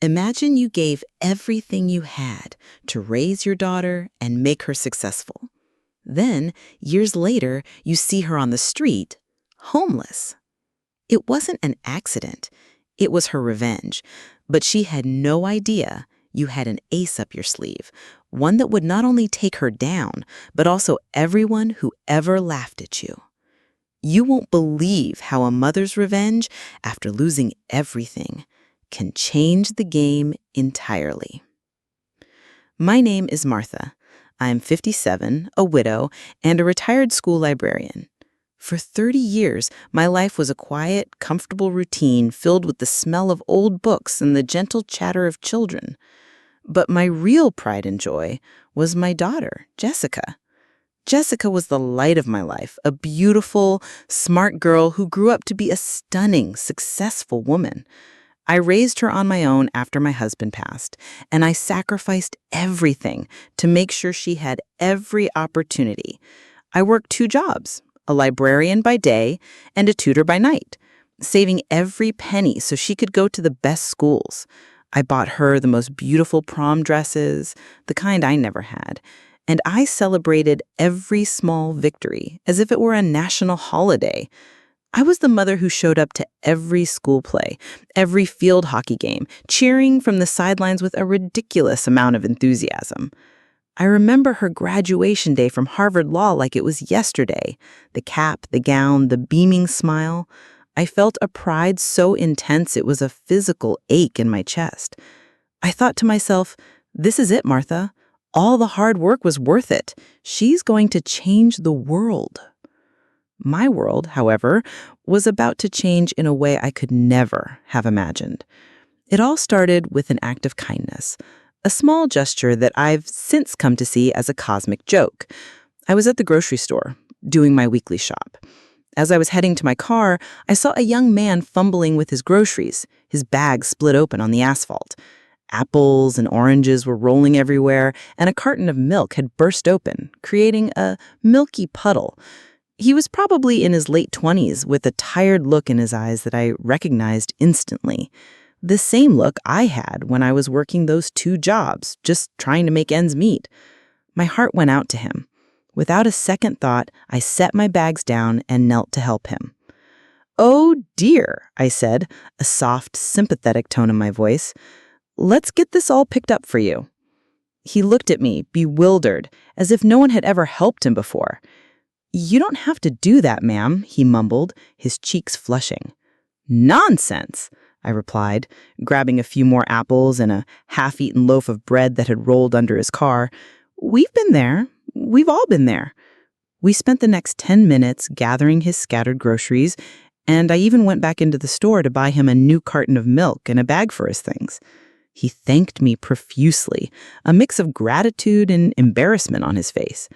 Imagine you gave everything you had to raise your daughter and make her successful. Then, years later, you see her on the street, homeless. It wasn't an accident. It was her revenge. But she had no idea you had an ace up your sleeve, one that would not only take her down, but also everyone who ever laughed at you. You won't believe how a mother's revenge, after losing everything, can change the game entirely. My name is Martha. I'm 57, a widow, and a retired school librarian. For 30 years, my life was a quiet, comfortable routine filled with the smell of old books and the gentle chatter of children. But my real pride and joy was my daughter, Jessica. Jessica was the light of my life, a beautiful, smart girl who grew up to be a stunning, successful woman. I raised her on my own after my husband passed, and I sacrificed everything to make sure she had every opportunity. I worked 2 jobs, a librarian by day and a tutor by night, saving every penny so she could go to the best schools. I bought her the most beautiful prom dresses, the kind I never had, and I celebrated every small victory as if it were a national holiday. I was the mother who showed up to every school play, every field hockey game, cheering from the sidelines with a ridiculous amount of enthusiasm. I remember her graduation day from Harvard Law like it was yesterday. The cap, the gown, the beaming smile. I felt a pride so intense it was a physical ache in my chest. I thought to myself, this is it, Martha. All the hard work was worth it. She's going to change the world. My world, however, was about to change in a way I could never have imagined. It all started with an act of kindness, a small gesture that I've since come to see as a cosmic joke. I was at the grocery store, doing my weekly shop. As I was heading to my car, I saw a young man fumbling with his groceries, his bag split open on the asphalt. Apples and oranges were rolling everywhere, and a carton of milk had burst open, creating a milky puddle. He was probably in his late 20s with a tired look in his eyes that I recognized instantly. The same look I had when I was working those 2 jobs, just trying to make ends meet. My heart went out to him. Without a second thought, I set my bags down and knelt to help him. "Oh dear," I said, a soft, sympathetic tone in my voice. "Let's get this all picked up for you." He looked at me, bewildered, as if no one had ever helped him before. "You don't have to do that, ma'am," he mumbled, his cheeks flushing. "Nonsense," I replied, grabbing a few more apples and a half-eaten loaf of bread that had rolled under his car. "We've been there. We've all been there." We spent the next 10 minutes gathering his scattered groceries, and I even went back into the store to buy him a new carton of milk and a bag for his things. He thanked me profusely, a mix of gratitude and embarrassment on his face.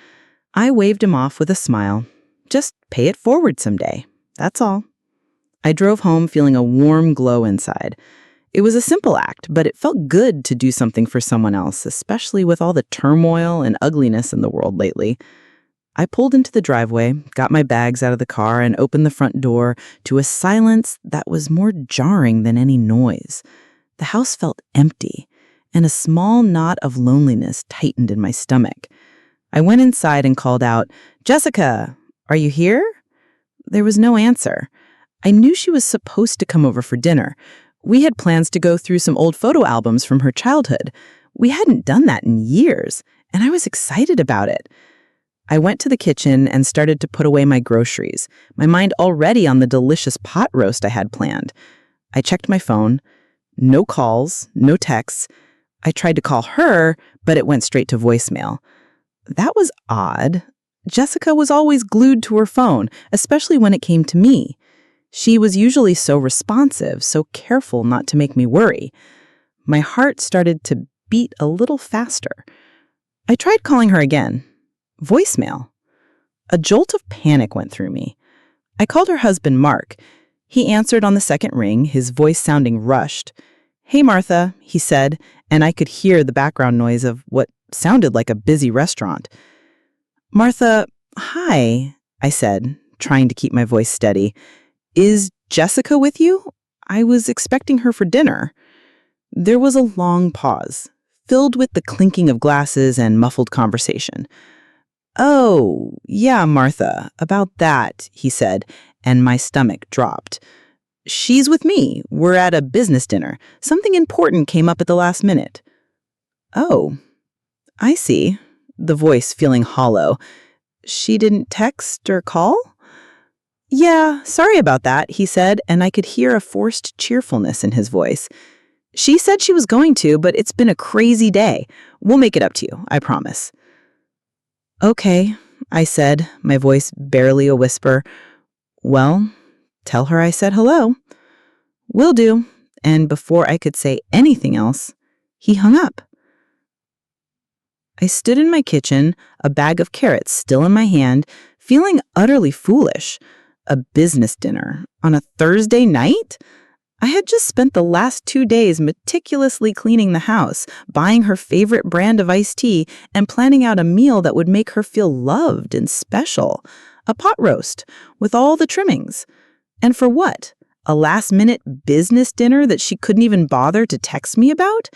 I waved him off with a smile. Just pay it forward someday. That's all. I drove home feeling a warm glow inside. It was a simple act, but it felt good to do something for someone else, especially with all the turmoil and ugliness in the world lately. I pulled into the driveway, got my bags out of the car, and opened the front door to a silence that was more jarring than any noise. The house felt empty, and a small knot of loneliness tightened in my stomach. I went inside and called out, "Jessica, are you here?" There was no answer. I knew she was supposed to come over for dinner. We had plans to go through some old photo albums from her childhood. We hadn't done that in years, and I was excited about it. I went to the kitchen and started to put away my groceries, my mind already on the delicious pot roast I had planned. I checked my phone. No calls, no texts. I tried to call her, but it went straight to voicemail. That was odd. Jessica was always glued to her phone, especially when it came to me. She was usually so responsive, so careful not to make me worry. My heart started to beat a little faster. I tried calling her again. Voicemail. A jolt of panic went through me. I called her husband, Mark. He answered on the second ring, his voice sounding rushed. "Hey, Martha," he said, and I could hear the background noise of what sounded like a busy restaurant. "Martha, hi," I said, trying to keep my voice steady. "Is Jessica with you? I was expecting her for dinner." There was a long pause, filled with the clinking of glasses and muffled conversation. "Oh, yeah, Martha, about that," he said, and my stomach dropped. "She's with me. We're at a business dinner. Something important came up at the last minute." "Oh, I see," the voice feeling hollow. "She didn't text or call?" "Yeah, sorry about that," he said, and I could hear a forced cheerfulness in his voice. "She said she was going to, but it's been a crazy day. We'll make it up to you, I promise." "Okay," I said, my voice barely a whisper. "Well, tell her I said hello." "Will do." And before I could say anything else, he hung up. I stood in my kitchen, a bag of carrots still in my hand, feeling utterly foolish. A business dinner on a Thursday night? I had just spent the last 2 days meticulously cleaning the house, buying her favorite brand of iced tea, and planning out a meal that would make her feel loved and special. A pot roast with all the trimmings. And for what? A last-minute business dinner that she couldn't even bother to text me about?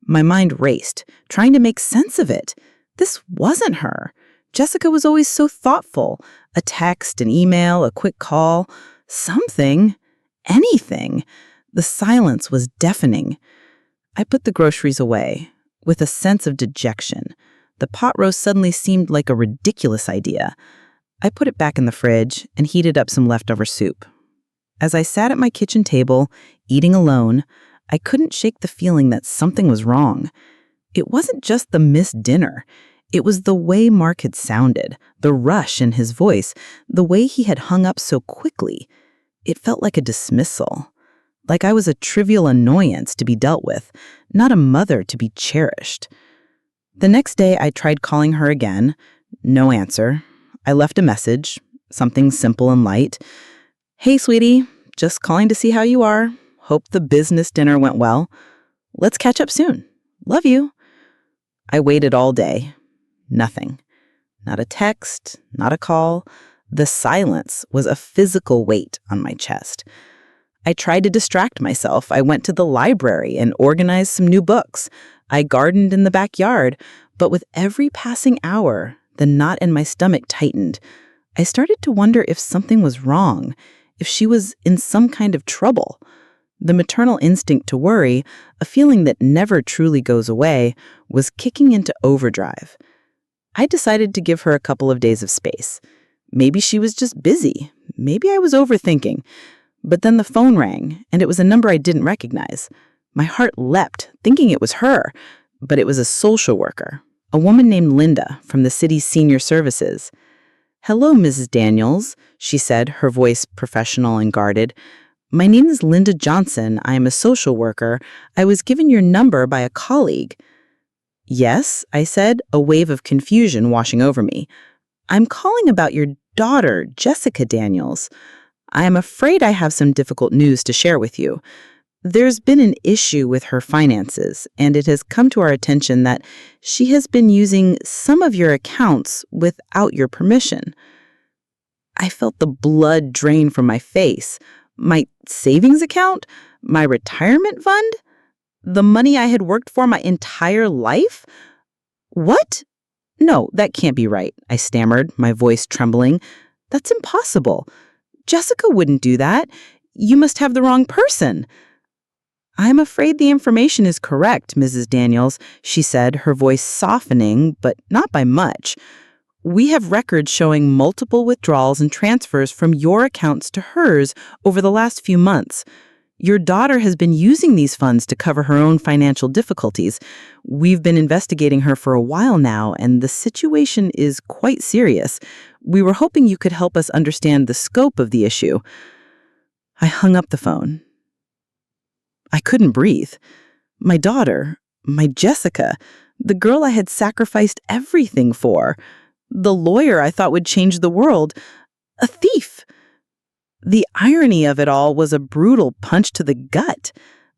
My mind raced, trying to make sense of it. This wasn't her. Jessica was always so thoughtful. A text, an email, a quick call, something, anything. The silence was deafening. I put the groceries away, with a sense of dejection. The pot roast suddenly seemed like a ridiculous idea. I put it back in the fridge and heated up some leftover soup. As I sat at my kitchen table, eating alone, I couldn't shake the feeling that something was wrong. It wasn't just the missed dinner. It was the way Mark had sounded, the rush in his voice, the way he had hung up so quickly. It felt like a dismissal, like I was a trivial annoyance to be dealt with, not a mother to be cherished. The next day, I tried calling her again. No answer. I left a message, something simple and light. "Hey, sweetie, just calling to see how you are. Hope the business dinner went well. Let's catch up soon. Love you." I waited all day. Nothing. Not a text, not a call. The silence was a physical weight on my chest. I tried to distract myself. I went to the library and organized some new books. I gardened in the backyard, but with every passing hour, the knot in my stomach tightened. I started to wonder if something was wrong, if she was in some kind of trouble. The maternal instinct to worry, a feeling that never truly goes away, was kicking into overdrive. I decided to give her a couple of days of space. Maybe she was just busy. Maybe I was overthinking. But then the phone rang, and it was a number I didn't recognize. My heart leapt, thinking it was her, but it was a social worker, a woman named Linda from the city's senior services. "Hello, Mrs. Daniels," she said, her voice professional and guarded. "My name is Linda Johnson. I am a social worker. I was given your number by a colleague." "Yes," I said, a wave of confusion washing over me. "I'm calling about your daughter, Jessica Daniels. I am afraid I have some difficult news to share with you. There's been an issue with her finances, and it has come to our attention that she has been using some of your accounts without your permission." I felt the blood drain from my face. My savings account? My retirement fund? The money I had worked for my entire life? "What? No, that can't be right," I stammered, my voice trembling. "That's impossible. Jessica wouldn't do that. You must have the wrong person." "I'm afraid the information is correct, Mrs. Daniels," she said, her voice softening, but not by much. "We have records showing multiple withdrawals and transfers from your accounts to hers over the last few months. Your daughter has been using these funds to cover her own financial difficulties. We've been investigating her for a while now, and the situation is quite serious. We were hoping you could help us understand the scope of the issue." I hung up the phone. I couldn't breathe. My daughter, my Jessica, the girl I had sacrificed everything for, the lawyer I thought would change the world, a thief. The irony of it all was a brutal punch to the gut.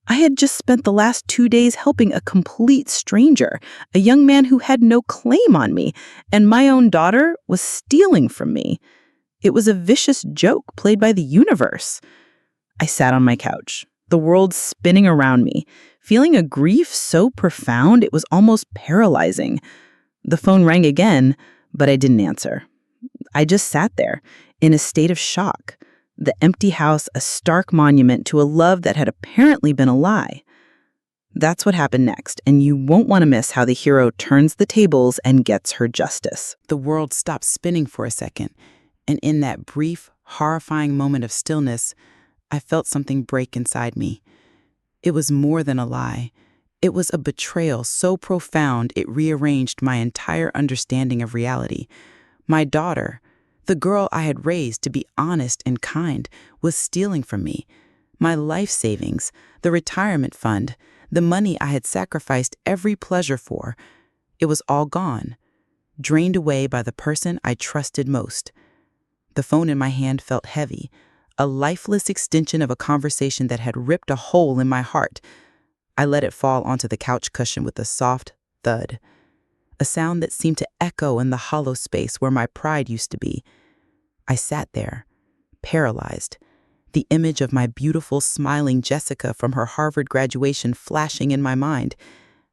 I had just spent the last 2 days helping a complete stranger, a young man who had no claim on me, and my own daughter was stealing from me. It was a vicious joke played by the universe. I sat on my couch, the world spinning around me, feeling a grief so profound it was almost paralyzing. The phone rang again, but I didn't answer. I just sat there, in a state of shock, the empty house a stark monument to a love that had apparently been a lie. That's what happened next, and you won't want to miss how the hero turns the tables and gets her justice. The world stopped spinning for a second, and in that brief, horrifying moment of stillness, I felt something break inside me. It was more than a lie. It was a betrayal so profound it rearranged my entire understanding of reality. My daughter, the girl I had raised to be honest and kind, was stealing from me. My life savings, the retirement fund, the money I had sacrificed every pleasure for, it was all gone, drained away by the person I trusted most. The phone in my hand felt heavy, a lifeless extension of a conversation that had ripped a hole in my heart. I let it fall onto the couch cushion with a soft thud, a sound that seemed to echo in the hollow space where my pride used to be. I sat there, paralyzed, the image of my beautiful, smiling Jessica from her Harvard graduation flashing in my mind.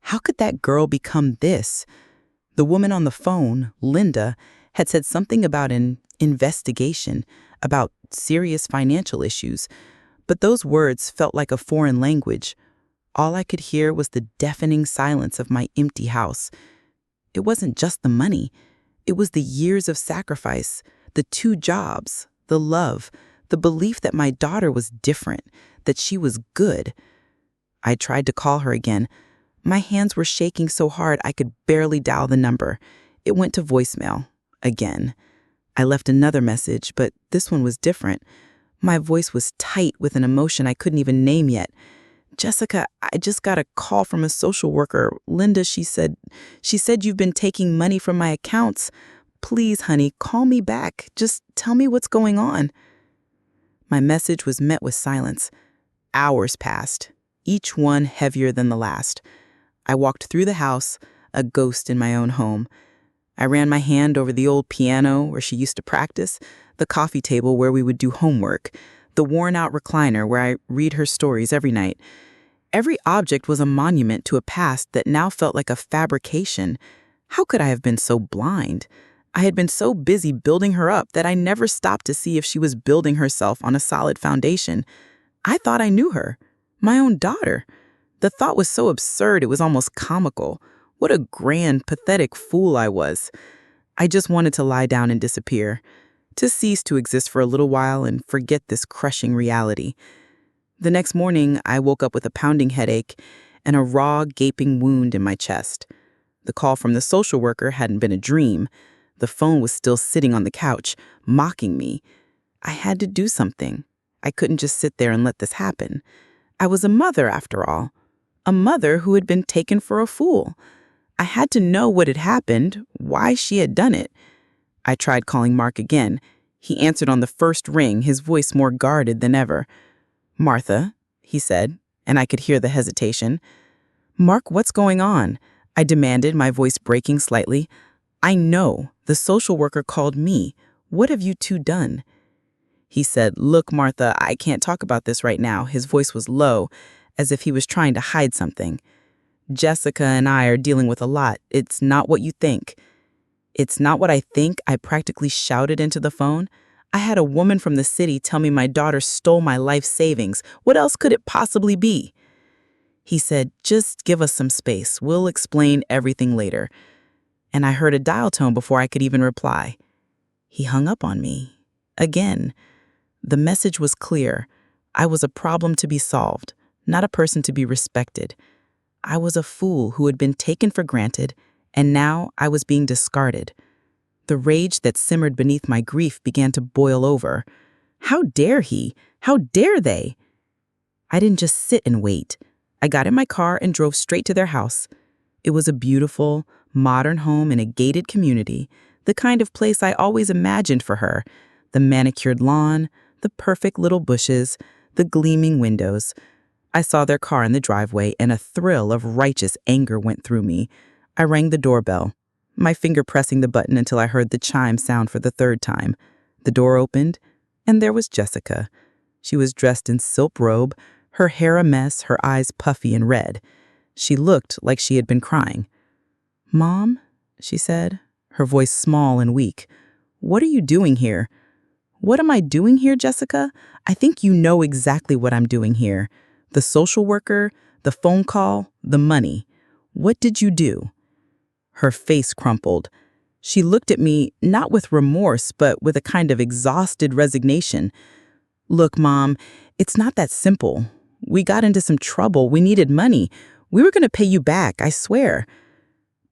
How could that girl become this? The woman on the phone, Linda, had said something about an investigation, about serious financial issues, but those words felt like a foreign language. All I could hear was the deafening silence of my empty house. It wasn't just the money. It was the years of sacrifice, the 2 jobs, the love, the belief that my daughter was different, that she was good. I tried to call her again. My hands were shaking so hard I could barely dial the number. It went to voicemail, again. I left another message, but this one was different. My voice was tight with an emotion I couldn't even name yet. Jessica, I just got a call from a social worker. Linda, she said you've been taking money from my accounts. Please, honey, call me back. Just tell me what's going on. My message was met with silence. Hours passed, each one heavier than the last. I walked through the house, a ghost in my own home. I ran my hand over the old piano where she used to practice, the coffee table where we would do homework, the worn-out recliner where I read her stories every night. Every object was a monument to a past that now felt like a fabrication. How could I have been so blind? I had been so busy building her up that I never stopped to see if she was building herself on a solid foundation. I thought I knew her, my own daughter. The thought was so absurd it was almost comical. What a grand, pathetic fool I was. I just wanted to lie down and disappear, to cease to exist for a little while and forget this crushing reality. The next morning, I woke up with a pounding headache and a raw, gaping wound in my chest. The call from the social worker hadn't been a dream. The phone was still sitting on the couch, mocking me. I had to do something. I couldn't just sit there and let this happen. I was a mother, after all. A mother who had been taken for a fool. I had to know what had happened, why she had done it. I tried calling Mark again. He answered on the first ring, his voice more guarded than ever. "Martha," he said, and I could hear the hesitation. "Mark, what's going on?" I demanded, my voice breaking slightly. "I know. The social worker called me. What have you 2 done?" He said, "Look, Martha, I can't talk about this right now." His voice was low, as if he was trying to hide something. "Jessica and I are dealing with a lot. It's not what you think." "It's not what I think," I practically shouted into the phone. I had a woman from the city tell me my daughter stole my life savings. What else could it possibly be? He said, "Just give us some space. We'll explain everything later." And I heard a dial tone before I could even reply. He hung up on me. Again. The message was clear. I was a problem to be solved, not a person to be respected. I was a fool who had been taken for granted, and now I was being discarded. The rage that simmered beneath my grief began to boil over. How dare he? How dare they? I didn't just sit and wait. I got in my car and drove straight to their house. It was a beautiful, modern home in a gated community, the kind of place I always imagined for her. The manicured lawn, the perfect little bushes, the gleaming windows. I saw their car in the driveway, and a thrill of righteous anger went through me. I rang the doorbell, my finger pressing the button until I heard the chime sound for the 3rd time. The door opened, and there was Jessica. She was dressed in silk robe, her hair a mess, her eyes puffy and red. She looked like she had been crying. "Mom," she said, her voice small and weak, "what are you doing here?" "What am I doing here, Jessica? I think you know exactly what I'm doing here. The social worker, the phone call, the money. What did you do?" Her face crumpled. She looked at me, not with remorse, but with a kind of exhausted resignation. "Look, Mom, it's not that simple. We got into some trouble. We needed money. We were going to pay you back, I swear."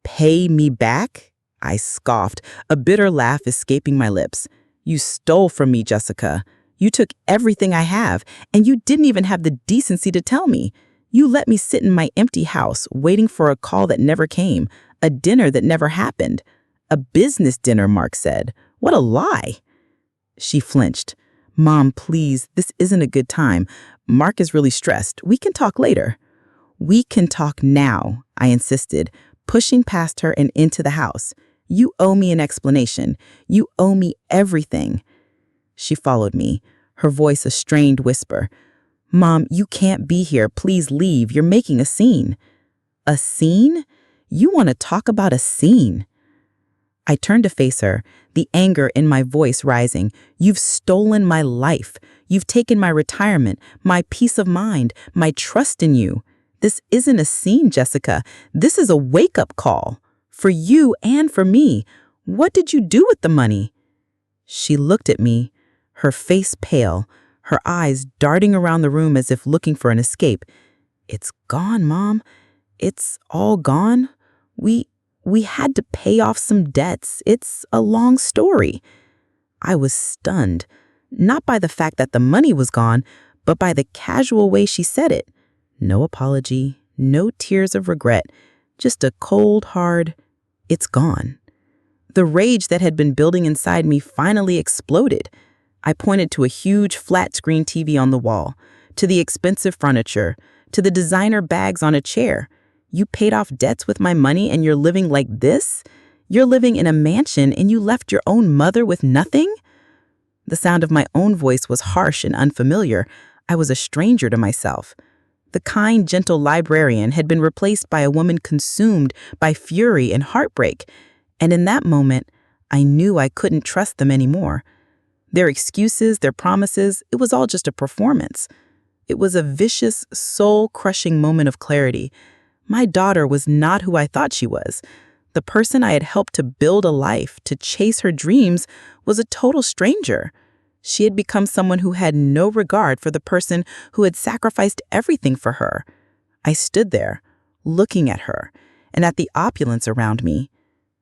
"Pay me back?" I scoffed, a bitter laugh escaping my lips. "You stole from me, Jessica. You took everything I have, and you didn't even have the decency to tell me. You let me sit in my empty house, waiting for a call that never came, a dinner that never happened. A business dinner, Mark said. What a lie." She flinched. "Mom, please, this isn't a good time. Mark is really stressed. We can talk later." "We can talk now," I insisted, pushing past her and into the house. "You owe me an explanation. You owe me everything." She followed me, her voice a strained whisper. "Mom, you can't be here. Please leave. You're making a scene." "A scene? You want to talk about a scene?" I turned to face her, the anger in my voice rising. "You've stolen my life. You've taken my retirement, my peace of mind, my trust in you. This isn't a scene, Jessica. This is a wake-up call. For you and for me. What did you do with the money?" She looked at me, her face pale, her eyes darting around the room as if looking for an escape. "It's gone, Mom. It's all gone. We had to pay off some debts. It's a long story." I was stunned, not by the fact that the money was gone, but by the casual way she said it. No apology, no tears of regret, just a cold, hard, "It's gone." The rage that had been building inside me finally exploded. I pointed to a huge flat-screen TV on the wall, to the expensive furniture, to the designer bags on a chair. "You paid off debts with my money and you're living like this? You're living in a mansion and you left your own mother with nothing?" The sound of my own voice was harsh and unfamiliar. I was a stranger to myself. The kind, gentle librarian had been replaced by a woman consumed by fury and heartbreak. And in that moment, I knew I couldn't trust them anymore. Their excuses, their promises, it was all just a performance. It was a vicious, soul-crushing moment of clarity. My daughter was not who I thought she was. The person I had helped to build a life, to chase her dreams, was a total stranger. She had become someone who had no regard for the person who had sacrificed everything for her. I stood there, looking at her, and at the opulence around me,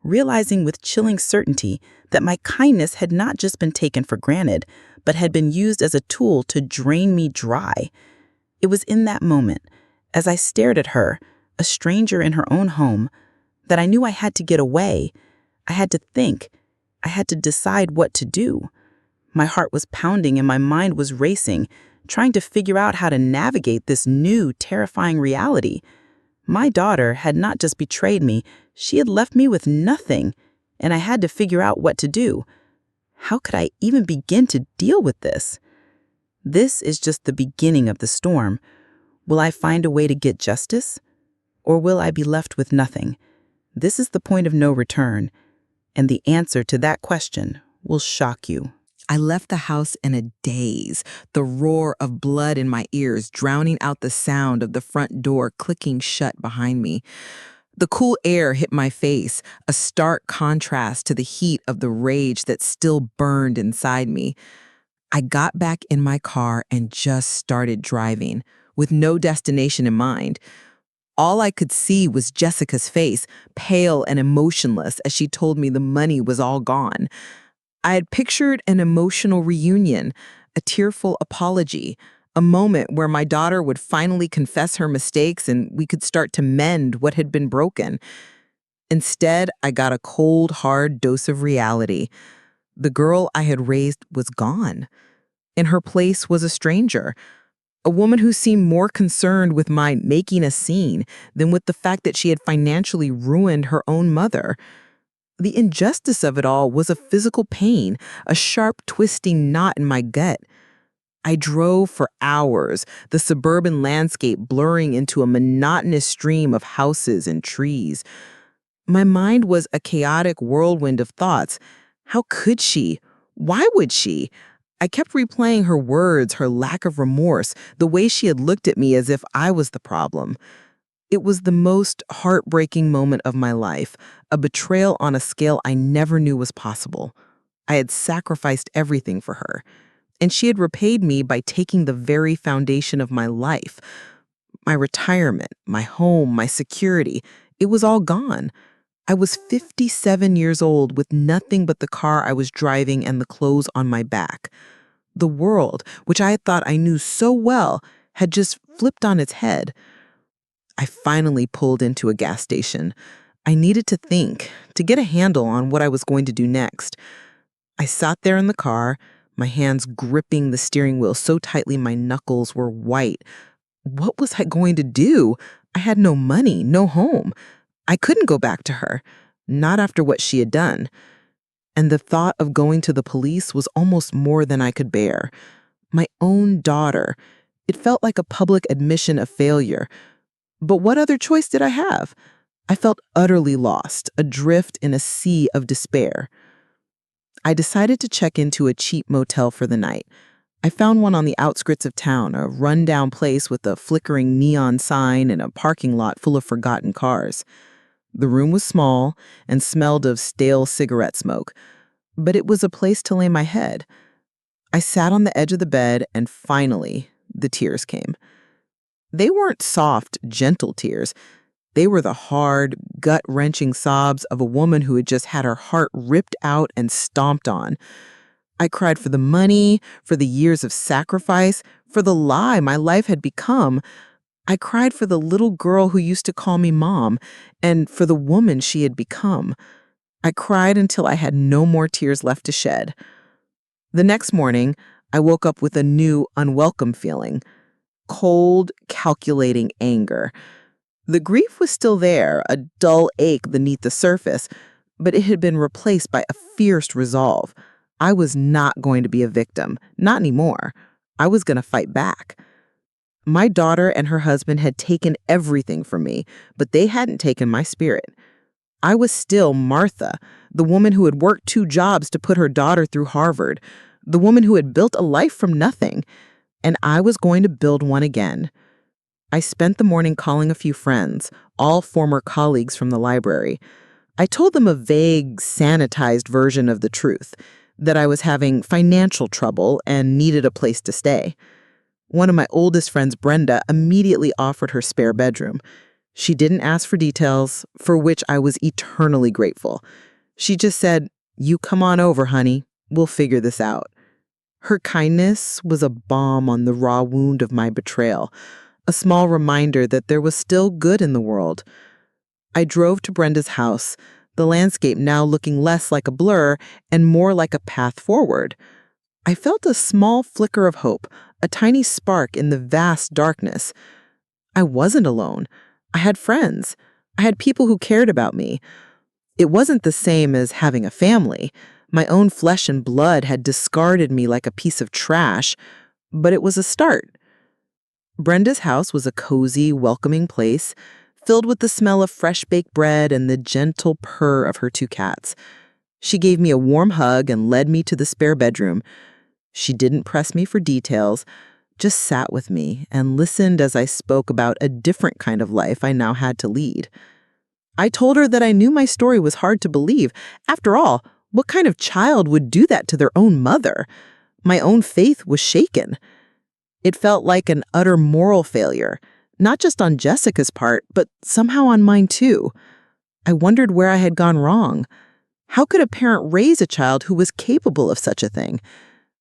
realizing with chilling certainty that my kindness had not just been taken for granted, but had been used as a tool to drain me dry. It was in that moment, as I stared at her, a stranger in her own home, that I knew I had to get away. I had to think. I had to decide what to do. My heart was pounding and my mind was racing, trying to figure out how to navigate this new, terrifying reality. My daughter had not just betrayed me, she had left me with nothing, and I had to figure out what to do. How could I even begin to deal with this? This is just the beginning of the storm. Will I find a way to get justice? Or will I be left with nothing? This is the point of no return, and the answer to that question will shock you. I left the house in a daze, the roar of blood in my ears drowning out the sound of the front door clicking shut behind me. The cool air hit my face, a stark contrast to the heat of the rage that still burned inside me. I got back in my car and just started driving, with no destination in mind. All I could see was Jessica's face, pale and emotionless, as she told me the money was all gone. I had pictured an emotional reunion, a tearful apology, a moment where my daughter would finally confess her mistakes and we could start to mend what had been broken. Instead, I got a cold, hard dose of reality. The girl I had raised was gone. In her place was a stranger, a woman who seemed more concerned with my making a scene than with the fact that she had financially ruined her own mother. The injustice of it all was a physical pain, a sharp, twisting knot in my gut. I drove for hours, the suburban landscape blurring into a monotonous stream of houses and trees. My mind was a chaotic whirlwind of thoughts. How could she? Why would she? I kept replaying her words, her lack of remorse, the way she had looked at me as if I was the problem. It was the most heartbreaking moment of my life, a betrayal on a scale I never knew was possible. I had sacrificed everything for her, and she had repaid me by taking the very foundation of my life. My retirement, my home, my security, it was all gone. I was 57 years old with nothing but the car I was driving and the clothes on my back. The world, which I had thought I knew so well, had just flipped on its head. I finally pulled into a gas station. I needed to think, to get a handle on what I was going to do next. I sat there in the car, my hands gripping the steering wheel so tightly my knuckles were white. What was I going to do? I had no money, no home. I couldn't go back to her, not after what she had done. And the thought of going to the police was almost more than I could bear. My own daughter. It felt like a public admission of failure. But what other choice did I have? I felt utterly lost, adrift in a sea of despair. I decided to check into a cheap motel for the night. I found one on the outskirts of town, a rundown place with a flickering neon sign and a parking lot full of forgotten cars. The room was small and smelled of stale cigarette smoke, but it was a place to lay my head. I sat on the edge of the bed, and finally, the tears came. They weren't soft, gentle tears. They were the hard, gut-wrenching sobs of a woman who had just had her heart ripped out and stomped on. I cried for the money, for the years of sacrifice, for the lie my life had become. I cried for the little girl who used to call me Mom, and for the woman she had become. I cried until I had no more tears left to shed. The next morning, I woke up with a new, unwelcome feeling. Cold, calculating anger. The grief was still there, a dull ache beneath the surface, but it had been replaced by a fierce resolve. I was not going to be a victim, not anymore. I was going to fight back. My daughter and her husband had taken everything from me, but they hadn't taken my spirit. I was still Martha, the woman who had worked 2 jobs to put her daughter through Harvard, the woman who had built a life from nothing, and I was going to build one again. I spent the morning calling a few friends, all former colleagues from the library. I told them a vague, sanitized version of the truth, that I was having financial trouble and needed a place to stay. One of my oldest friends, Brenda, immediately offered her spare bedroom. She didn't ask for details, for which I was eternally grateful. She just said, "You come on over, honey. We'll figure this out." Her kindness was a balm on the raw wound of my betrayal, a small reminder that there was still good in the world. I drove to Brenda's house, the landscape now looking less like a blur and more like a path forward. I felt a small flicker of hope, a tiny spark in the vast darkness. I wasn't alone. I had friends. I had people who cared about me. It wasn't the same as having a family. My own flesh and blood had discarded me like a piece of trash, but it was a start. Brenda's house was a cozy, welcoming place, filled with the smell of fresh-baked bread and the gentle purr of her 2 cats. She gave me a warm hug and led me to the spare bedroom. She didn't press me for details, just sat with me and listened as I spoke about a different kind of life I now had to lead. I told her that I knew my story was hard to believe. After all, what kind of child would do that to their own mother? My own faith was shaken. It felt like an utter moral failure, not just on Jessica's part, but somehow on mine too. I wondered where I had gone wrong. How could a parent raise a child who was capable of such a thing?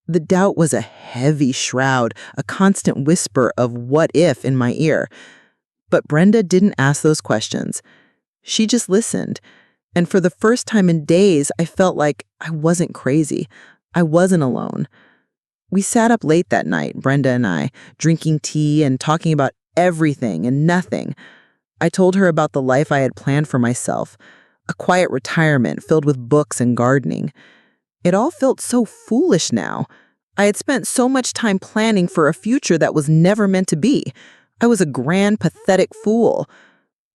The doubt was a heavy shroud, a constant whisper of what if in my ear. But Brenda didn't ask those questions. She just listened. And for the first time in days, I felt like I wasn't crazy. I wasn't alone. We sat up late that night, Brenda and I, drinking tea and talking about everything and nothing. I told her about the life I had planned for myself, a quiet retirement filled with books and gardening. It all felt so foolish now. I had spent so much time planning for a future that was never meant to be. I was a grand, pathetic fool.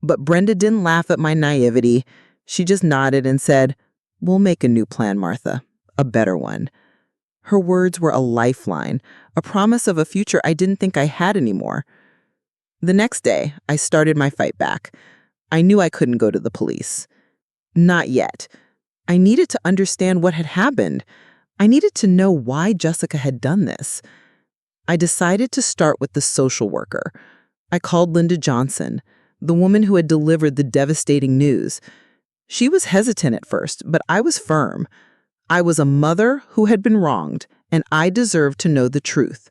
But Brenda didn't laugh at my naivety. She just nodded and said, "We'll make a new plan, Martha. A better one." Her words were a lifeline, a promise of a future I didn't think I had anymore. The next day, I started my fight back. I knew I couldn't go to the police. Not yet. I needed to understand what had happened. I needed to know why Jessica had done this. I decided to start with the social worker. I called Linda Johnson, the woman who had delivered the devastating news. She was hesitant at first, but I was firm. I was a mother who had been wronged, and I deserved to know the truth.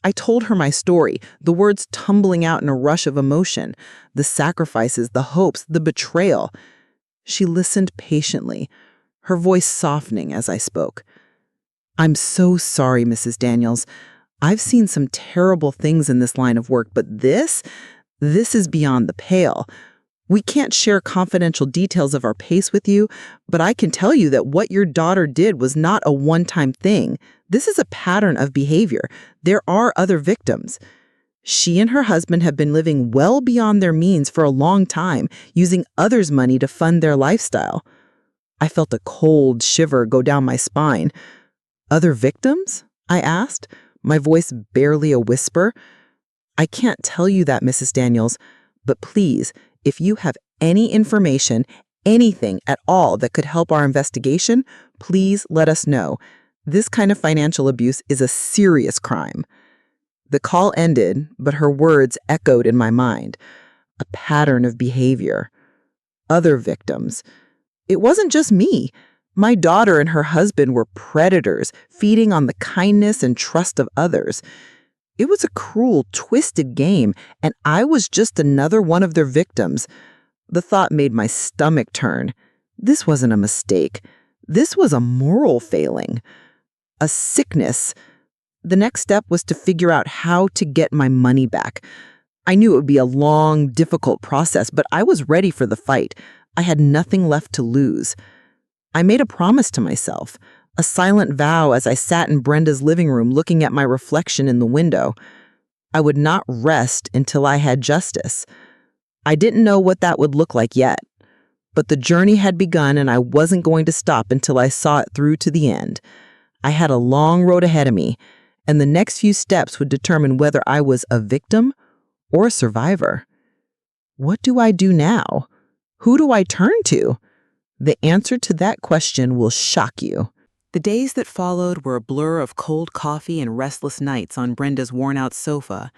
I told her my story, the words tumbling out in a rush of emotion, the sacrifices, the hopes, the betrayal. She listened patiently, her voice softening as I spoke. "I'm so sorry, Mrs. Daniels. I've seen some terrible things in this line of work, but this is beyond the pale. We can't share confidential details of our pace with you, but I can tell you that what your daughter did was not a one-time thing. This is a pattern of behavior. There are other victims. She and her husband have been living well beyond their means for a long time, using others' money to fund their lifestyle." I felt a cold shiver go down my spine. "Other victims?" I asked, my voice barely a whisper. "I can't tell you that, Mrs. Daniels, but please, if you have any information, anything at all that could help our investigation, please let us know. This kind of financial abuse is a serious crime." The call ended, but her words echoed in my mind. A pattern of behavior. Other victims. It wasn't just me. My daughter and her husband were predators, feeding on the kindness and trust of others. It was a cruel, twisted game, and I was just another one of their victims. The thought made my stomach turn. This wasn't a mistake. This was a moral failing. A sickness. The next step was to figure out how to get my money back. I knew it would be a long, difficult process, but I was ready for the fight. I had nothing left to lose. I made a promise to myself, a silent vow as I sat in Brenda's living room looking at my reflection in the window. I would not rest until I had justice. I didn't know what that would look like yet, but the journey had begun and I wasn't going to stop until I saw it through to the end. I had a long road ahead of me, and the next few steps would determine whether I was a victim or a survivor. What do I do now? Who do I turn to? The answer to that question will shock you. The days that followed were a blur of cold coffee and restless nights on Brenda's worn-out sofa.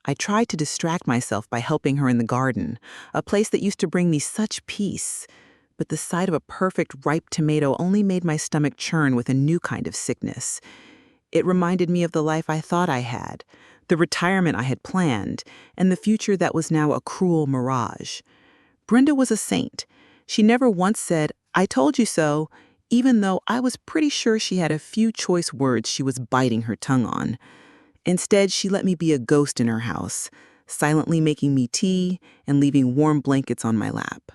I tried to distract myself by helping her in the garden, a place that used to bring me such peace. But the sight of a perfect ripe tomato only made my stomach churn with a new kind of sickness. It reminded me of the life I thought I had, the retirement I had planned, and the future that was now a cruel mirage. Brenda was a saint. She never once said, "I told you so," even though I was pretty sure she had a few choice words she was biting her tongue on. Instead, she let me be a ghost in her house, silently making me tea and leaving warm blankets on my lap.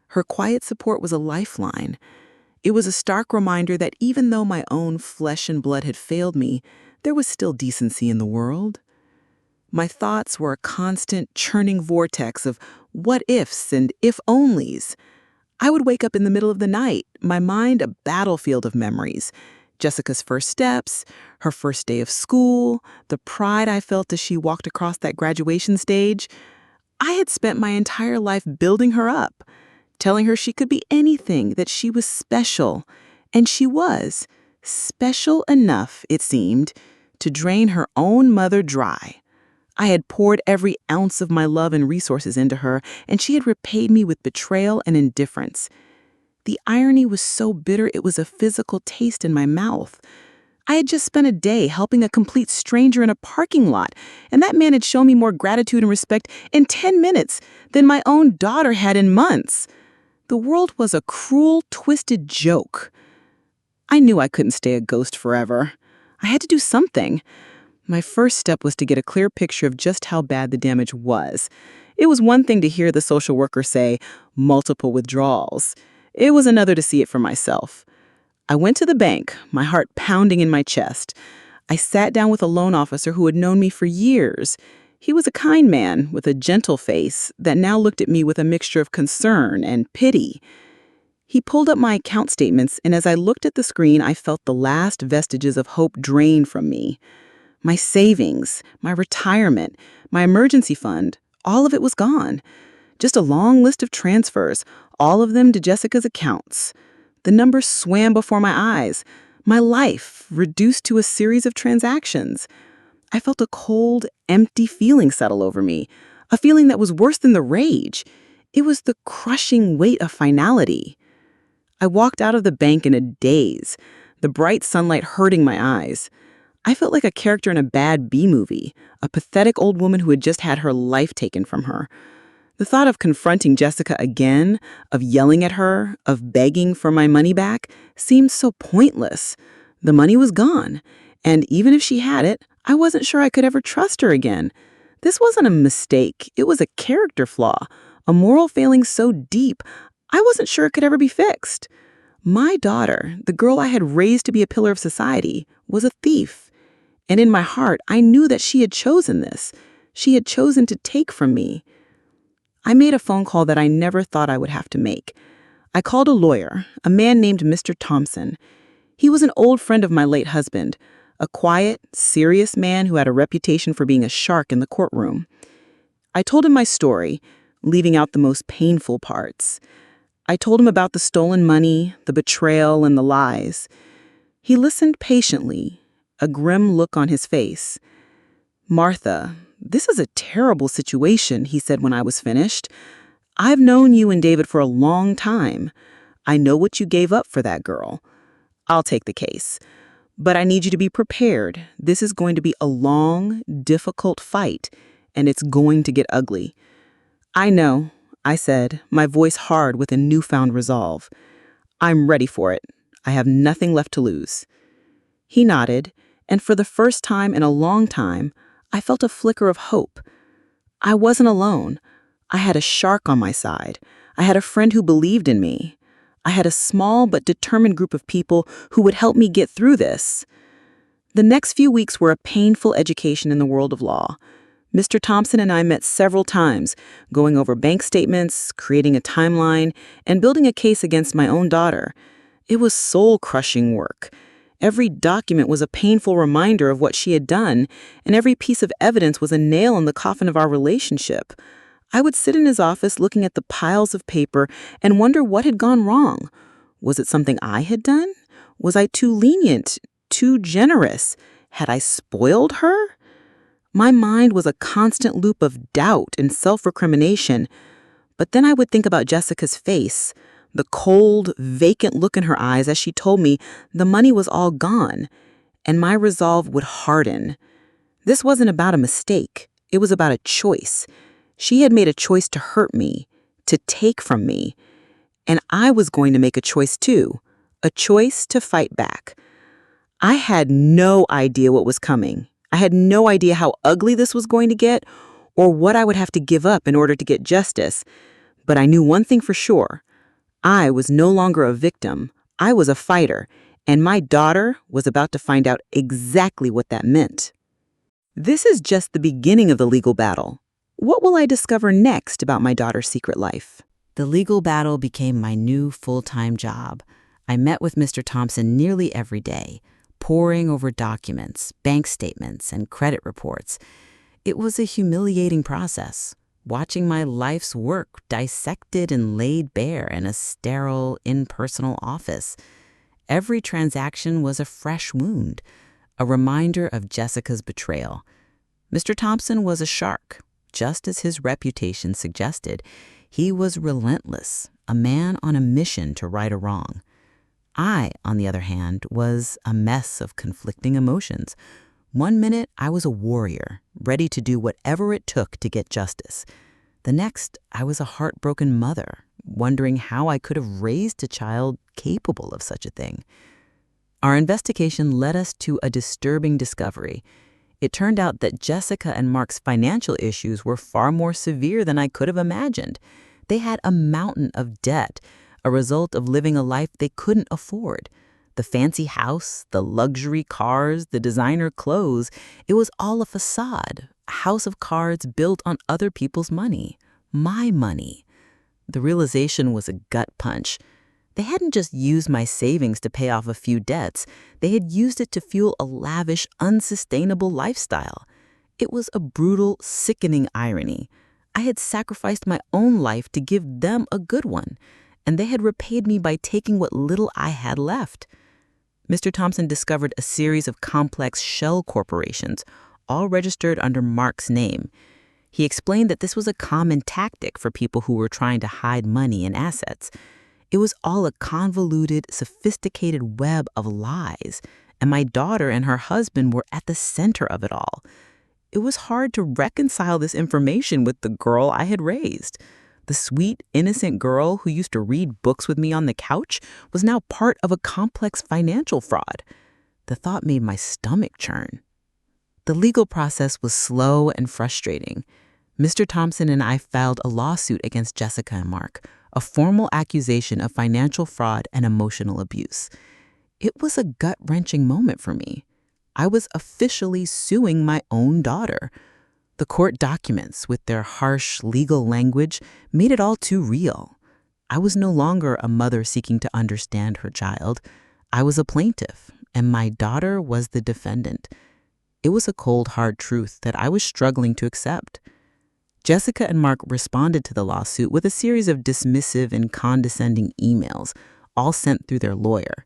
Her quiet support was a lifeline. It was a stark reminder that even though my own flesh and blood had failed me, there was still decency in the world. My thoughts were a constant churning vortex of what-ifs and if-onlys. I would wake up in the middle of the night, my mind a battlefield of memories. Jessica's first steps, her first day of school, the pride I felt as she walked across that graduation stage. I had spent my entire life building her up, telling her she could be anything, that she was special. And she was. Special enough, it seemed, to drain her own mother dry. I had poured every ounce of my love and resources into her, and she had repaid me with betrayal and indifference. The irony was so bitter it was a physical taste in my mouth. I had just spent a day helping a complete stranger in a parking lot, and that man had shown me more gratitude and respect in 10 minutes than my own daughter had in months. The world was a cruel, twisted joke. I knew I couldn't stay a ghost forever. I had to do something. My first step was to get a clear picture of just how bad the damage was. It was one thing to hear the social worker say, multiple withdrawals. It was another to see it for myself. I went to the bank, my heart pounding in my chest. I sat down with a loan officer who had known me for years. He was a kind man with a gentle face that now looked at me with a mixture of concern and pity. He pulled up my account statements, and as I looked at the screen, I felt the last vestiges of hope drain from me. My savings, my retirement, my emergency fund, all of it was gone. Just a long list of transfers, all of them to Jessica's accounts. The numbers swam before my eyes. My life reduced to a series of transactions. I felt a cold, empty feeling settle over me, a feeling that was worse than the rage. It was the crushing weight of finality. I walked out of the bank in a daze, the bright sunlight hurting my eyes. I felt like a character in a bad B-movie, a pathetic old woman who had just had her life taken from her. The thought of confronting Jessica again, of yelling at her, of begging for my money back, seemed so pointless. The money was gone, and even if she had it, I wasn't sure I could ever trust her again. This wasn't a mistake, it was a character flaw, a moral failing so deep, I wasn't sure it could ever be fixed. My daughter, the girl I had raised to be a pillar of society, was a thief. And in my heart, I knew that she had chosen this. She had chosen to take from me. I made a phone call that I never thought I would have to make. I called a lawyer, a man named Mr. Thompson. He was an old friend of my late husband, a quiet, serious man who had a reputation for being a shark in the courtroom. I told him my story, leaving out the most painful parts. I told him about the stolen money, the betrayal, and the lies. He listened patiently, a grim look on his face. "Martha, this is a terrible situation," he said when I was finished. "I've known you and David for a long time. I know what you gave up for that girl. I'll take the case. But I need you to be prepared. This is going to be a long, difficult fight, and it's going to get ugly." "I know," I said, my voice hard with a newfound resolve. "I'm ready for it. I have nothing left to lose." He nodded, and for the first time in a long time, I felt a flicker of hope. I wasn't alone. I had a shark on my side. I had a friend who believed in me. I had a small but determined group of people who would help me get through this. The next few weeks were a painful education in the world of law. Mr. Thompson and I met several times, going over bank statements, creating a timeline, and building a case against my own daughter. It was soul-crushing work. Every document was a painful reminder of what she had done, and every piece of evidence was a nail in the coffin of our relationship. I would sit in his office looking at the piles of paper and wonder what had gone wrong. Was it something I had done? Was I too lenient, too generous? Had I spoiled her? My mind was a constant loop of doubt and self-recrimination. But then I would think about Jessica's face, the cold, vacant look in her eyes as she told me the money was all gone, and my resolve would harden. This wasn't about a mistake. It was about a choice. She had made a choice to hurt me, to take from me. And I was going to make a choice too, a choice to fight back. I had no idea what was coming. I had no idea how ugly this was going to get or what I would have to give up in order to get justice. But I knew one thing for sure. I was no longer a victim. I was a fighter, and my daughter was about to find out exactly what that meant. This is just the beginning of the legal battle. What will I discover next about my daughter's secret life? The legal battle became my new full-time job. I met with Mr. Thompson nearly every day, poring over documents, bank statements, and credit reports. It was a humiliating process, watching my life's work dissected and laid bare in a sterile, impersonal office. Every transaction was a fresh wound, a reminder of Jessica's betrayal. Mr. Thompson was a shark, just as his reputation suggested. He was relentless, a man on a mission to right a wrong. I, on the other hand, was a mess of conflicting emotions. One minute, I was a warrior, ready to do whatever it took to get justice. The next, I was a heartbroken mother, wondering how I could have raised a child capable of such a thing. Our investigation led us to a disturbing discovery. It turned out that Jessica and Mark's financial issues were far more severe than I could have imagined. They had a mountain of debt, a result of living a life they couldn't afford. The fancy house, the luxury cars, the designer clothes, it was all a facade, a house of cards built on other people's money, my money. The realization was a gut punch. They hadn't just used my savings to pay off a few debts. They had used it to fuel a lavish, unsustainable lifestyle. It was a brutal, sickening irony. I had sacrificed my own life to give them a good one, and they had repaid me by taking what little I had left. Mr. Thompson discovered a series of complex shell corporations, all registered under Mark's name. He explained that this was a common tactic for people who were trying to hide money and assets. It was all a convoluted, sophisticated web of lies, and my daughter and her husband were at the center of it all. It was hard to reconcile this information with the girl I had raised. The sweet, innocent girl who used to read books with me on the couch was now part of a complex financial fraud. The thought made my stomach churn. The legal process was slow and frustrating. Mr. Thompson and I filed a lawsuit against Jessica and Mark, a formal accusation of financial fraud and emotional abuse. It was a gut-wrenching moment for me. I was officially suing my own daughter. The court documents, with their harsh legal language, made it all too real. I was no longer a mother seeking to understand her child. I was a plaintiff, and my daughter was the defendant. It was a cold, hard truth that I was struggling to accept. Jessica and Mark responded to the lawsuit with a series of dismissive and condescending emails, all sent through their lawyer.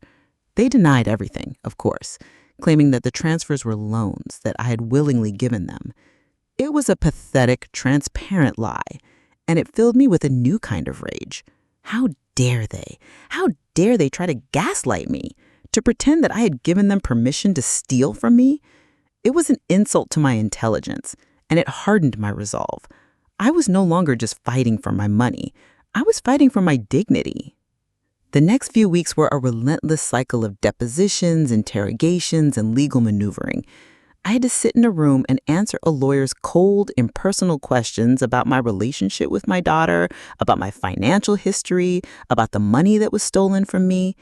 They denied everything, of course, claiming that the transfers were loans that I had willingly given them. It was a pathetic, transparent lie, and it filled me with a new kind of rage. How dare they? How dare they try to gaslight me, to pretend that I had given them permission to steal from me? It was an insult to my intelligence, and it hardened my resolve. I was no longer just fighting for my money. I was fighting for my dignity. The next few weeks were a relentless cycle of depositions, interrogations, and legal maneuvering. I had to sit in a room and answer a lawyer's cold, impersonal questions about my relationship with my daughter, about my financial history, about the money that was stolen from me.